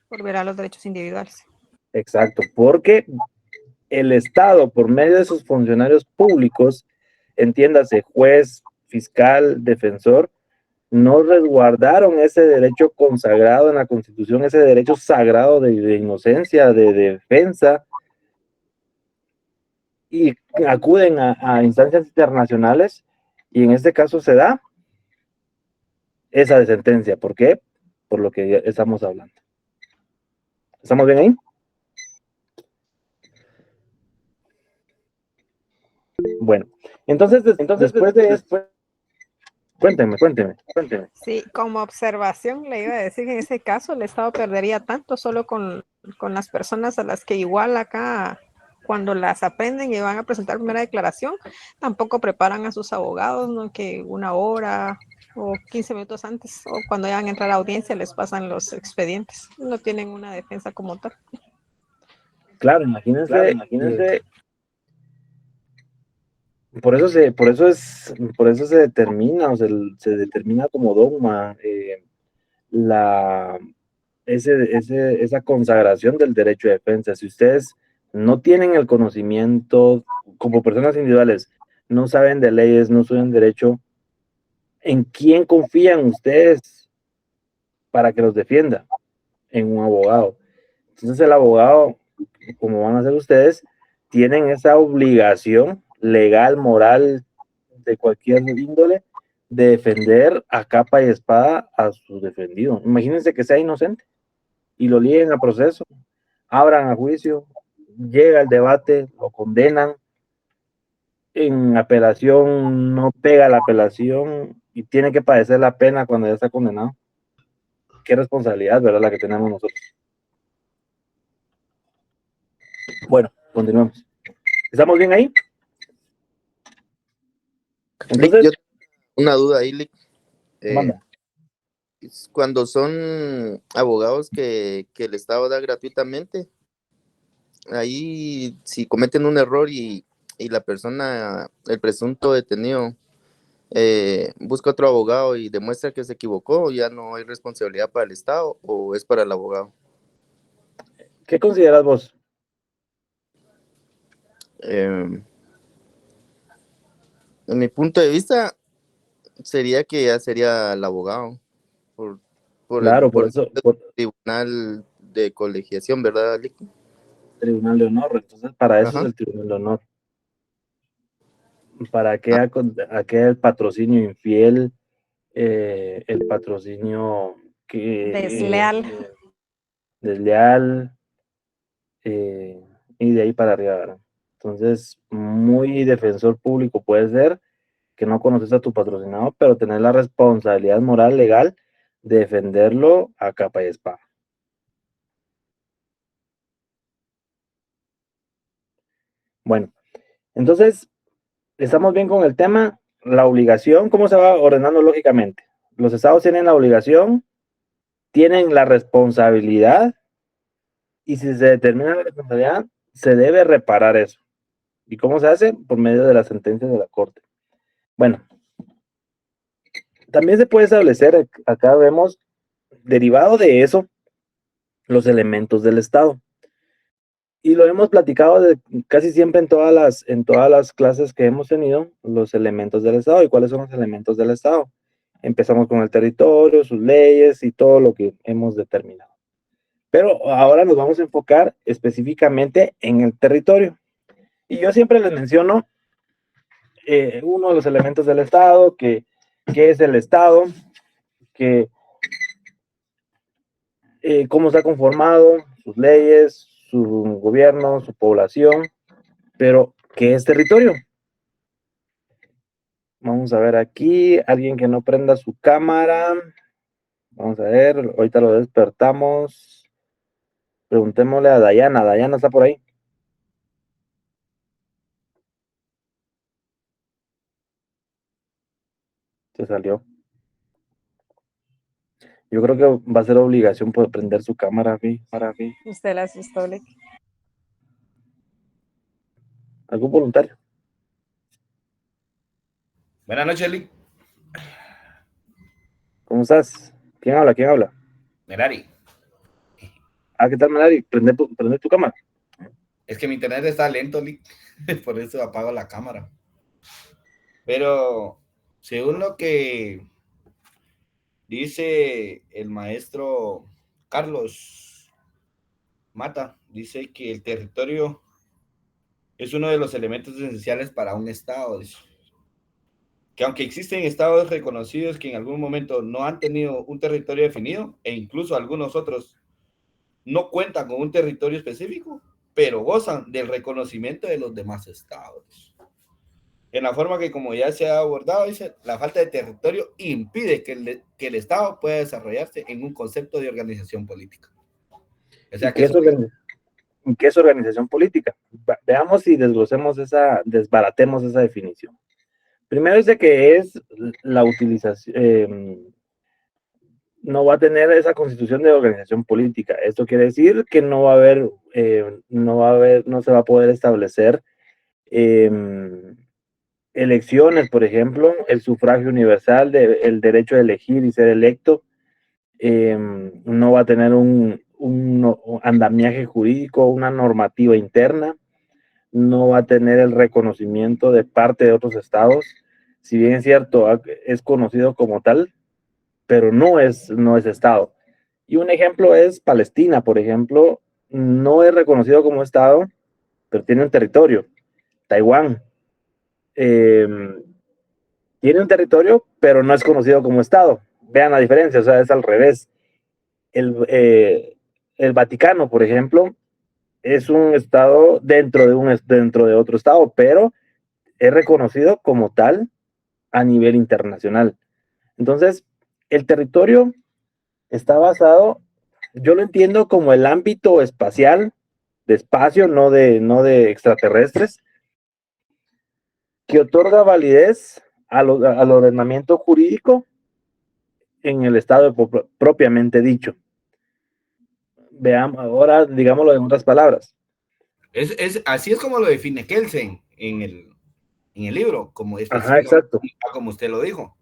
Por ver a los derechos individuales. Exacto, porque el Estado, por medio de sus funcionarios públicos, entiéndase, juez, fiscal, defensor, no resguardaron ese derecho consagrado en la Constitución, ese derecho sagrado de inocencia, de defensa, y acuden a instancias internacionales, y en este caso se da esa sentencia. ¿Por qué? Por lo que ya estamos hablando. ¿Estamos bien ahí? Bueno, entonces después de esto, cuénteme. Sí, como observación le iba a decir que en ese caso el Estado perdería tanto solo con las personas a las que igual acá cuando las aprenden y van a presentar primera declaración, tampoco preparan a sus abogados, ¿no? Que 1 hora o 15 minutos antes o cuando vayan a entrar a la audiencia les pasan los expedientes. No tienen una defensa como tal. Claro, imagínense. Por eso se determina, o se determina como dogma esa consagración del derecho de defensa. Si ustedes no tienen el conocimiento, como personas individuales, no saben de leyes, no saben derecho, ¿en quién confían ustedes para que los defienda? En un abogado. Entonces el abogado, como van a ser ustedes, tienen esa obligación legal, moral, de cualquier índole, de defender a capa y espada a su defendido. Imagínense que sea inocente y lo liguen a proceso, abran a juicio, llega el debate, lo condenan, en apelación no pega la apelación y tiene que padecer la pena cuando ya está condenado. Qué responsabilidad, ¿verdad?, la que tenemos nosotros. Bueno, continuamos. ¿Estamos bien ahí? Entonces, Yo una duda ahí, Lick. manda. Cuando son abogados que el Estado da gratuitamente, ahí si cometen un error y la persona, el presunto detenido, busca otro abogado y demuestra que se equivocó, ya no hay responsabilidad para el Estado o es para el abogado. ¿Qué consideras vos? En mi punto de vista, sería que ya sería el abogado por Claro, por el eso, tribunal de colegiación, ¿verdad, Lick? Tribunal de Honor. Entonces, para eso es Ajá. el Tribunal de Honor. aquel patrocinio infiel, el patrocinio desleal, y de ahí para arriba, ¿verdad? Entonces, muy defensor público puede ser que no conoces a tu patrocinador, pero tener la responsabilidad moral legal de defenderlo a capa y espada. Bueno, entonces, estamos bien con el tema. La obligación, ¿cómo se va ordenando lógicamente? Los estados tienen la obligación, tienen la responsabilidad, y si se determina la responsabilidad, se debe reparar eso. ¿Y cómo se hace? Por medio de las sentencias de la Corte. Bueno, también se puede establecer, acá vemos, derivado de eso, los elementos del Estado. Y lo hemos platicado casi siempre en todas las clases que hemos tenido, los elementos del Estado. ¿Y cuáles son los elementos del Estado? Empezamos con el territorio, sus leyes y todo lo que hemos determinado. Pero ahora nos vamos a enfocar específicamente en el territorio. Y yo siempre les menciono uno de los elementos del Estado, que es el Estado, cómo está conformado, sus leyes, su gobierno, su población, pero ¿qué es territorio? Vamos a ver aquí, alguien que no prenda su cámara. Vamos a ver, ahorita lo despertamos. Preguntémosle a Dayana. Dayana está por ahí. Se salió. Yo creo que va a ser obligación por prender su cámara, para mí. Usted la asustó, Lick. ¿Algún voluntario? Buenas noches, Lick. ¿Cómo estás? ¿Quién habla? ¿Quién habla? Merari. ¿Qué tal, Merari? Prende tu cámara. Es que mi internet está lento, Lick. Por eso apago la cámara. Pero, según lo que dice el maestro Carlos Mata, dice que el territorio es uno de los elementos esenciales para un estado. Dice que aunque existen estados reconocidos que en algún momento no han tenido un territorio definido, e incluso algunos otros no cuentan con un territorio específico, pero gozan del reconocimiento de los demás estados. En la forma que, como ya se ha abordado, dice, la falta de territorio impide que el Estado pueda desarrollarse en un concepto de organización política. O sea, ¿Qué es organización política? Veamos y desbaratemos esa definición. Primero dice que es la utilización, no va a tener esa constitución de organización política. Esto quiere decir que no se va a poder establecer elecciones, por ejemplo, el sufragio universal, el derecho de elegir y ser electo, no va a tener un andamiaje jurídico, una normativa interna, no va a tener el reconocimiento de parte de otros estados, si bien es cierto, es conocido como tal, pero no es estado. Y un ejemplo es Palestina, por ejemplo, no es reconocido como estado, pero tiene un territorio. Taiwán tiene un territorio, pero no es conocido como estado. Vean la diferencia, o sea, es al revés. El Vaticano, por ejemplo, es un estado dentro de otro estado, pero es reconocido como tal a nivel internacional. Entonces, el territorio está basado, yo lo entiendo como el ámbito espacial, de espacio, no de extraterrestres, que otorga validez al ordenamiento jurídico en el estado propiamente dicho. Veamos, ahora digámoslo en otras palabras. Así es como lo define Kelsen en el libro, como exacto. Como usted lo dijo.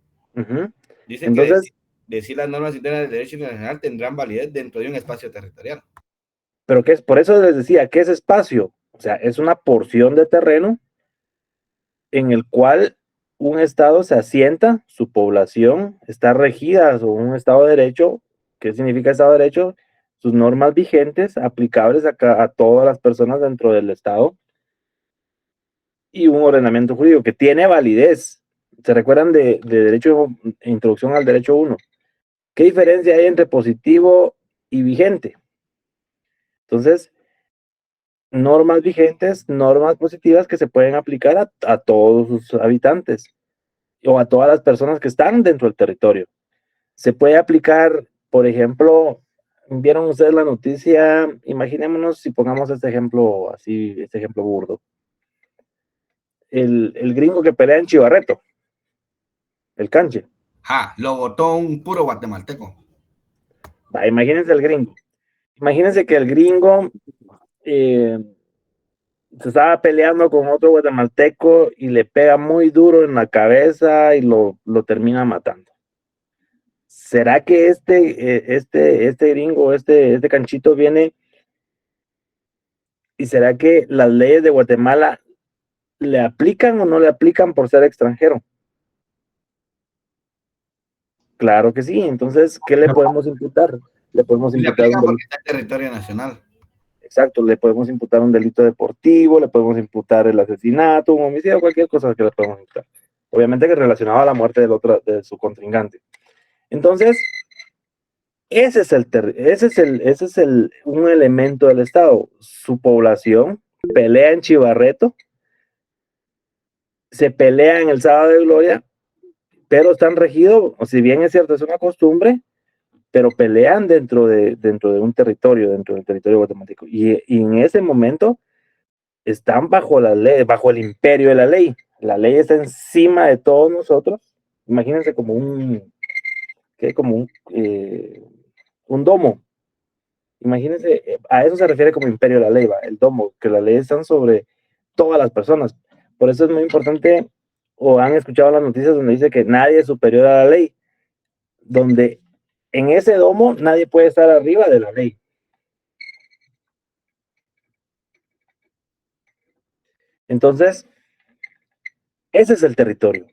Dice entonces, que decir las normas internas del derecho internacional tendrán validez dentro de un espacio territorial. Pero ¿qué es? Por eso les decía, ¿qué es espacio? O sea, es una porción de terreno en el cual un estado se asienta, su población está regida sobre un estado de derecho. ¿Qué significa estado de derecho? Sus normas vigentes, aplicables a todas las personas dentro del estado, y un ordenamiento jurídico que tiene validez. ¿Se recuerdan de derecho, introducción al derecho 1? ¿Qué diferencia hay entre positivo y vigente? Entonces, normas vigentes, normas positivas que se pueden aplicar a todos sus habitantes o a todas las personas que están dentro del territorio. Se puede aplicar, por ejemplo, vieron ustedes la noticia, imaginémonos si pongamos este ejemplo así, este ejemplo burdo. El gringo que pelea en Chivarreto, el canche. Lo votó un puro guatemalteco. Va, imagínense el gringo. Imagínense que el gringo se estaba peleando con otro guatemalteco y le pega muy duro en la cabeza y lo termina matando. ¿Será que este gringo, este canchito viene y será que las leyes de Guatemala le aplican o no le aplican por ser extranjero? Claro que sí. Entonces, ¿qué le podemos imputar? Le podemos Le imputar aplican un porque está en territorio nacional. Exacto, le podemos imputar un delito deportivo, le podemos imputar el asesinato, un homicidio, cualquier cosa que le podemos imputar. Obviamente que relacionado a la muerte de su contrincante. Entonces, ese es un elemento del Estado. Su población pelea en Chivarreto, se pelea en el Sábado de Gloria, pero están regidos, o si bien es cierto, es una costumbre, pero pelean dentro de un territorio, dentro del territorio guatemalteco. Y en ese momento están bajo la ley, bajo el imperio de la ley. La ley está encima de todos nosotros. Imagínense como un domo. Imagínense, a eso se refiere como imperio de la ley, ¿va? El domo, que las leyes están sobre todas las personas. Por eso es muy importante, o han escuchado las noticias donde dice que nadie es superior a la ley, donde en ese domo nadie puede estar arriba de la ley. Entonces, ese es el territorio.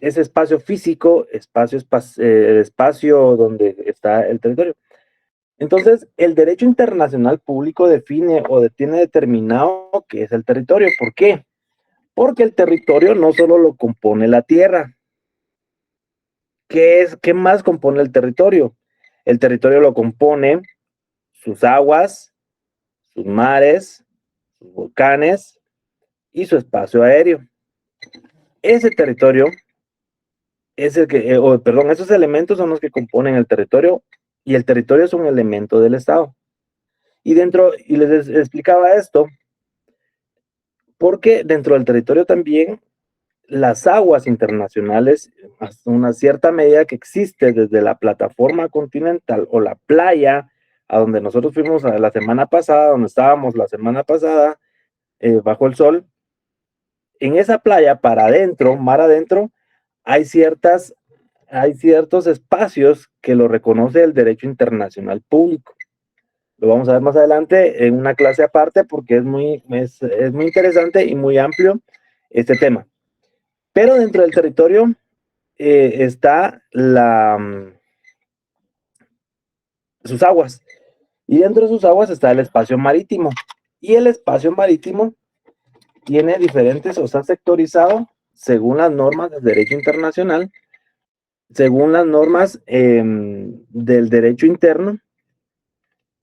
Ese espacio físico, el espacio donde está el territorio. Entonces, el derecho internacional público define o tiene determinado qué es el territorio. ¿Por qué? Porque el territorio no solo lo compone la tierra. ¿Qué más compone el territorio? El territorio lo compone sus aguas, sus mares, sus volcanes y su espacio aéreo. Ese territorio es el que, esos elementos son los que componen el territorio y el territorio es un elemento del Estado. Y les explicaba esto porque dentro del territorio también las aguas internacionales, hasta una cierta medida que existe desde la plataforma continental o la playa, a donde nosotros fuimos la semana pasada, donde estábamos la semana pasada, bajo el sol, en esa playa para adentro, mar adentro, hay ciertos espacios que lo reconoce el derecho internacional público. Lo vamos a ver más adelante en una clase aparte porque es muy interesante y muy amplio este tema. Pero dentro del territorio está sus aguas. Y dentro de sus aguas está el espacio marítimo. Y el espacio marítimo tiene diferentes, o está sectorizado según las normas del derecho internacional, según las normas del derecho interno,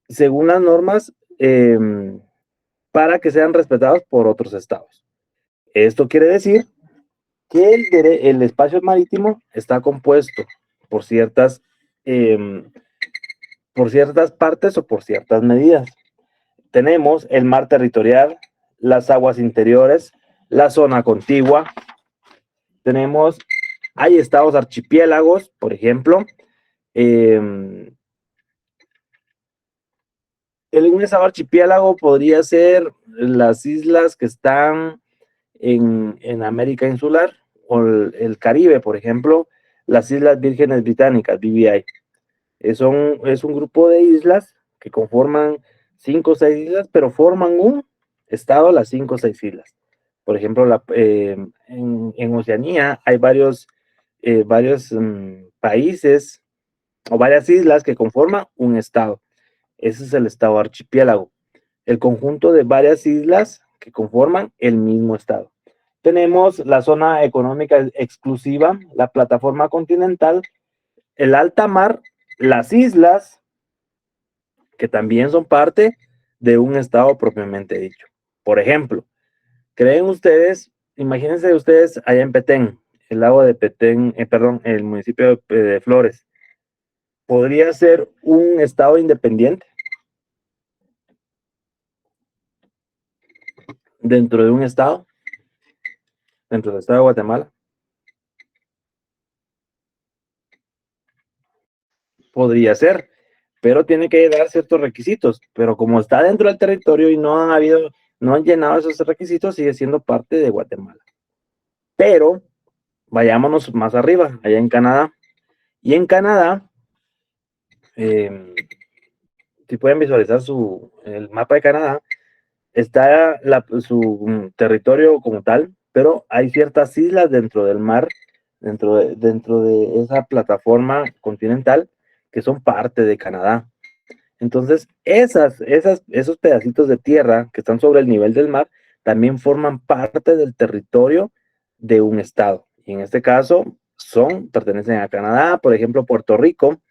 según las normas para que sean respetados por otros estados. Esto quiere decir que el espacio marítimo está compuesto por ciertas partes o por ciertas medidas. Tenemos el mar territorial, las aguas interiores, la zona contigua. Hay estados archipiélagos, por ejemplo. Un estado archipiélago podría ser las islas que están en América Insular o el Caribe, por ejemplo, las Islas Vírgenes Británicas, BVI. Es un grupo de islas que conforman 5 o 6 islas, pero forman un estado las 5 o 6 islas. Por ejemplo, en Oceanía hay varios países o varias islas que conforman un estado. Ese es el estado archipiélago. El conjunto de varias islas que conforman el mismo estado. Tenemos la zona económica exclusiva, la plataforma continental, el alta mar, las islas, que también son parte de un estado propiamente dicho. Por ejemplo, ¿creen ustedes, imagínense ustedes allá en Petén, el lago de Petén, perdón, el municipio de Flores, ¿podría ser un estado independiente dentro de un estado, dentro del estado de Guatemala? Podría ser, pero tiene que llegar ciertos requisitos, pero como está dentro del territorio y no han llenado esos requisitos, sigue siendo parte de Guatemala. Pero vayámonos más arriba, allá en Canadá. Y en Canadá, si pueden visualizar el mapa de Canadá, está su territorio como tal, pero hay ciertas islas dentro del mar, dentro de esa plataforma continental, que son parte de Canadá. Entonces, esos pedacitos de tierra que están sobre el nivel del mar también forman parte del territorio de un estado. Y en este caso, pertenecen a Canadá. Por ejemplo, Puerto Rico,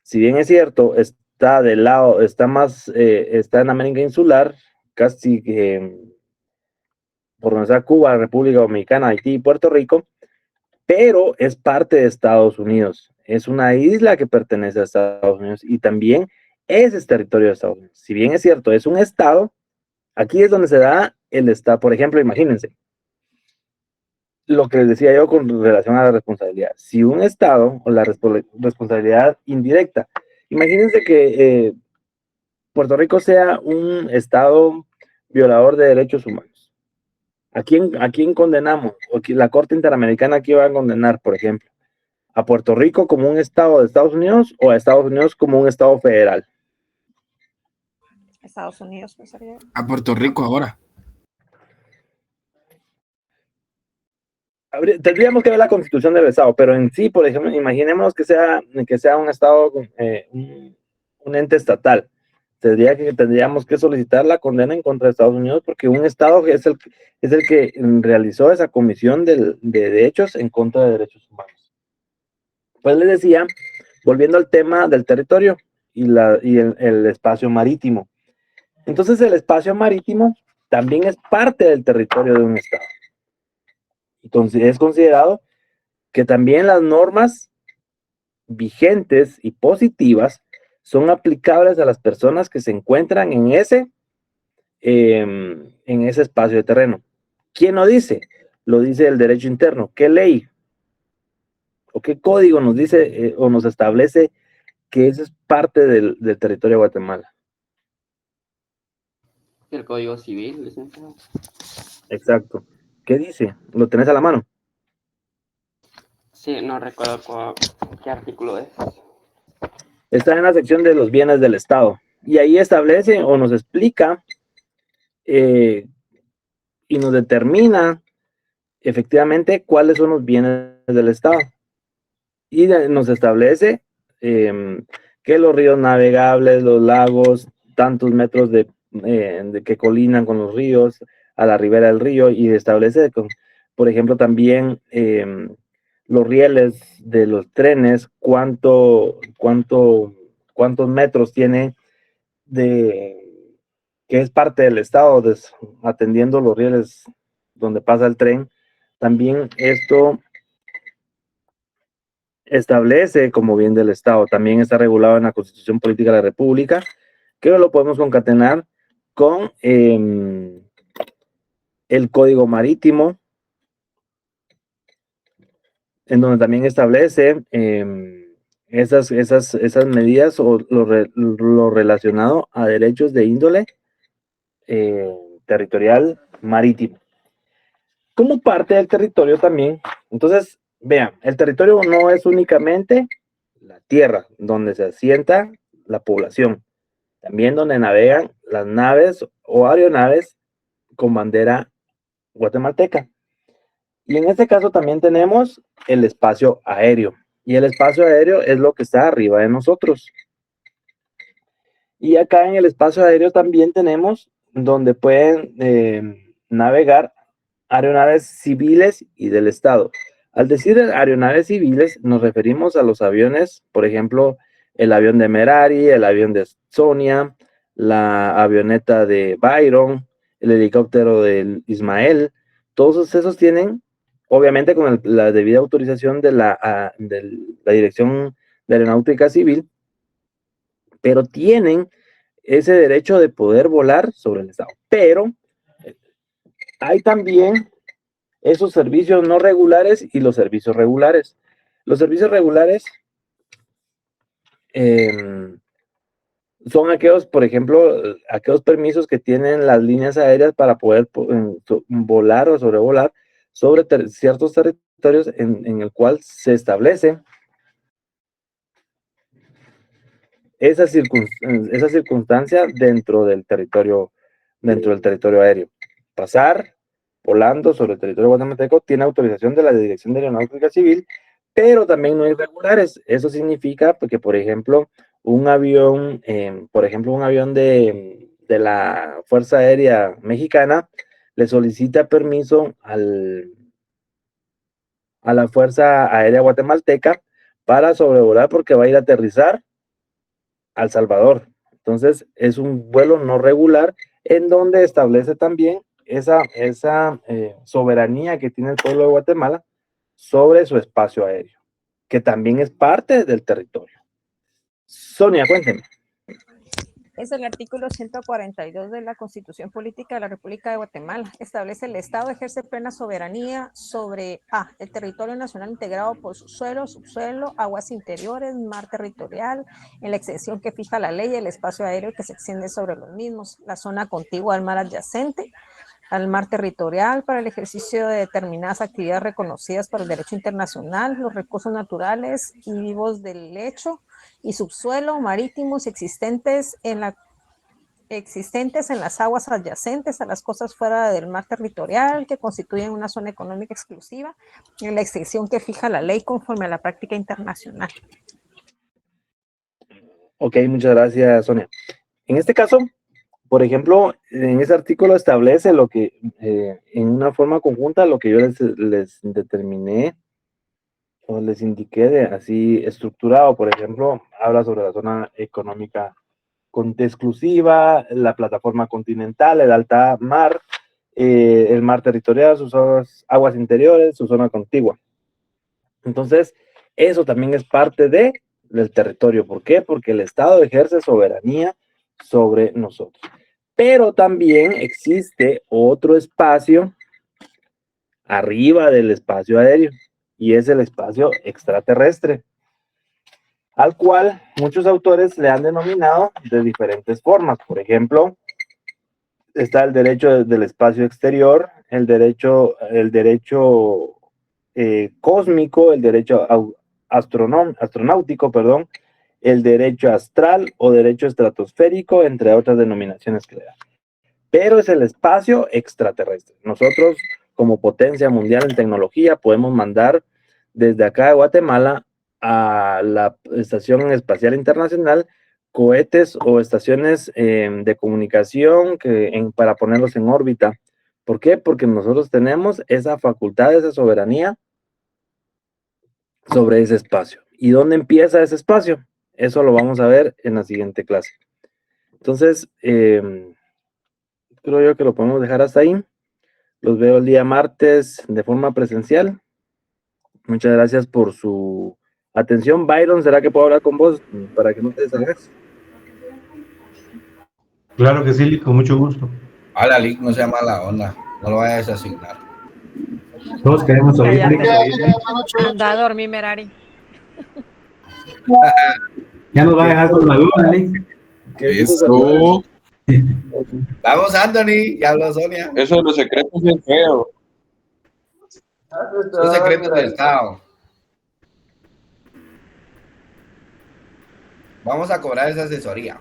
si bien es cierto, está en América Insular, casi por donde está Cuba, República Dominicana, Haití y Puerto Rico, pero es parte de Estados Unidos. Es una isla que pertenece a Estados Unidos y también es territorio de Estados Unidos. Si bien es cierto, es un estado, aquí es donde se da el estado. Por ejemplo, imagínense lo que les decía yo con relación a la responsabilidad. Si un estado, o la responsabilidad indirecta, imagínense que Puerto Rico sea un estado violador de derechos humanos. ¿A quién condenamos? O la Corte Interamericana, ¿qué va a condenar, por ejemplo? ¿A Puerto Rico como un estado de Estados Unidos o a Estados Unidos como un estado federal? Estados Unidos, pensaría. A Puerto Rico ahora. Tendríamos que ver la constitución del estado, pero en sí, por ejemplo, imaginemos que sea un estado, un ente estatal. Tendríamos que solicitar la condena en contra de Estados Unidos porque un estado es el que realizó esa comisión de hechos en contra de derechos humanos. Pues les decía, volviendo al tema del territorio y el espacio marítimo. Entonces el espacio marítimo también es parte del territorio de un estado. Entonces es considerado que también las normas vigentes y positivas son aplicables a las personas que se encuentran en ese espacio de terreno. ¿Quién lo dice? Lo dice el derecho interno. ¿Qué ley o qué código nos dice o nos establece que eso es parte del territorio de Guatemala? El Código Civil, licenciado. Exacto. ¿Qué dice? ¿Lo tenés a la mano? Sí, no recuerdo qué artículo es. Está en la sección de los bienes del Estado. Y ahí establece o nos explica y nos determina efectivamente cuáles son los bienes del Estado. Y nos establece que los ríos navegables, los lagos, tantos metros de que colinan con los ríos, a la ribera del río, y establece, por ejemplo, también los rieles de los trenes, cuántos metros tiene que es parte del Estado, atendiendo los rieles donde pasa el tren. También esto establece como bien del Estado. También está regulado en la Constitución Política de la República, que lo podemos concatenar con el Código Marítimo, en donde también establece esas medidas o lo relacionado a derechos de índole territorial marítimo. Como parte del territorio también, entonces, vean, el territorio no es únicamente la tierra donde se asienta la población, también donde navegan las naves o aeronaves con bandera guatemalteca. Y en este caso también tenemos el espacio aéreo. Y el espacio aéreo es lo que está arriba de nosotros. Y acá en el espacio aéreo también tenemos donde pueden navegar aeronaves civiles y del Estado. Al decir aeronaves civiles, nos referimos a los aviones, por ejemplo, el avión de Merari, el avión de Sonia, la avioneta de Byron, el helicóptero del Ismael. Todos esos tienen, obviamente, con la debida autorización de la Dirección de Aeronáutica Civil, pero tienen ese derecho de poder volar sobre el Estado. Pero hay también esos servicios no regulares y los servicios regulares. Los servicios regulares son aquellos, por ejemplo, aquellos permisos que tienen las líneas aéreas para poder volar o sobrevolar sobre ciertos territorios en el cual se establece esa circunstancia dentro del territorio aéreo. Pasar volando sobre el territorio guatemalteco tiene autorización de la Dirección de Aeronáutica Civil, pero también no hay regulares. Eso significa que, por ejemplo, un avión de la Fuerza Aérea Mexicana le solicita permiso a la Fuerza Aérea Guatemalteca para sobrevolar porque va a ir a aterrizar a El Salvador. Entonces, es un vuelo no regular en donde establece también esa soberanía que tiene el pueblo de Guatemala sobre su espacio aéreo, que también es parte del territorio. Sonia, cuénteme. Es el artículo 142 de la Constitución Política de la República de Guatemala. Establece el Estado ejerce plena soberanía sobre el territorio nacional integrado por su suelo, subsuelo, aguas interiores, mar territorial, en la extensión que fija la ley, el espacio aéreo que se extiende sobre los mismos, la zona contigua al mar adyacente, al mar territorial para el ejercicio de determinadas actividades reconocidas por el derecho internacional, los recursos naturales y vivos del lecho y subsuelo marítimos existentes en las aguas adyacentes a las costas fuera del mar territorial que constituyen una zona económica exclusiva en la extensión que fija la ley conforme a la práctica internacional. Ok, muchas gracias, Sonia. En este caso, por ejemplo, en ese artículo establece lo que, en una forma conjunta, lo que yo les determiné o les indiqué de así estructurado. Por ejemplo, habla sobre la zona económica exclusiva, la plataforma continental, el alta mar, el mar territorial, sus aguas interiores, su zona contigua. Entonces, eso también es parte del territorio. ¿Por qué? Porque el Estado ejerce soberanía sobre nosotros. Pero también existe otro espacio arriba del espacio aéreo, y es el espacio extraterrestre, al cual muchos autores le han denominado de diferentes formas. Por ejemplo, está el derecho del espacio exterior, el derecho cósmico, el derecho astronáutico, perdón, el derecho astral o derecho estratosférico, entre otras denominaciones que le dan. Pero es el espacio extraterrestre. Nosotros, como potencia mundial en tecnología, podemos mandar desde acá de Guatemala a la Estación Espacial Internacional cohetes o estaciones de comunicación para ponerlos en órbita. ¿Por qué? Porque nosotros tenemos esa facultad, esa soberanía sobre ese espacio. ¿Y dónde empieza ese espacio? Eso lo vamos a ver en la siguiente clase. Entonces, creo yo que lo podemos dejar hasta ahí. Los veo el día martes de forma presencial. Muchas gracias por su atención. Byron, ¿será que puedo hablar con vos para que no te deshagas? Claro que sí, con mucho gusto. Hola, Lick, no sea mala onda. No lo vayas a asignar. Todos queremos oír. Anda a dormir, Merari. Ya nos va a dejar con la duda, Lick. Eso. Vamos, Anthony. Ya habló Sonia. Eso de los secretos es feo. Son secretos del Estado. Vamos a cobrar esa asesoría.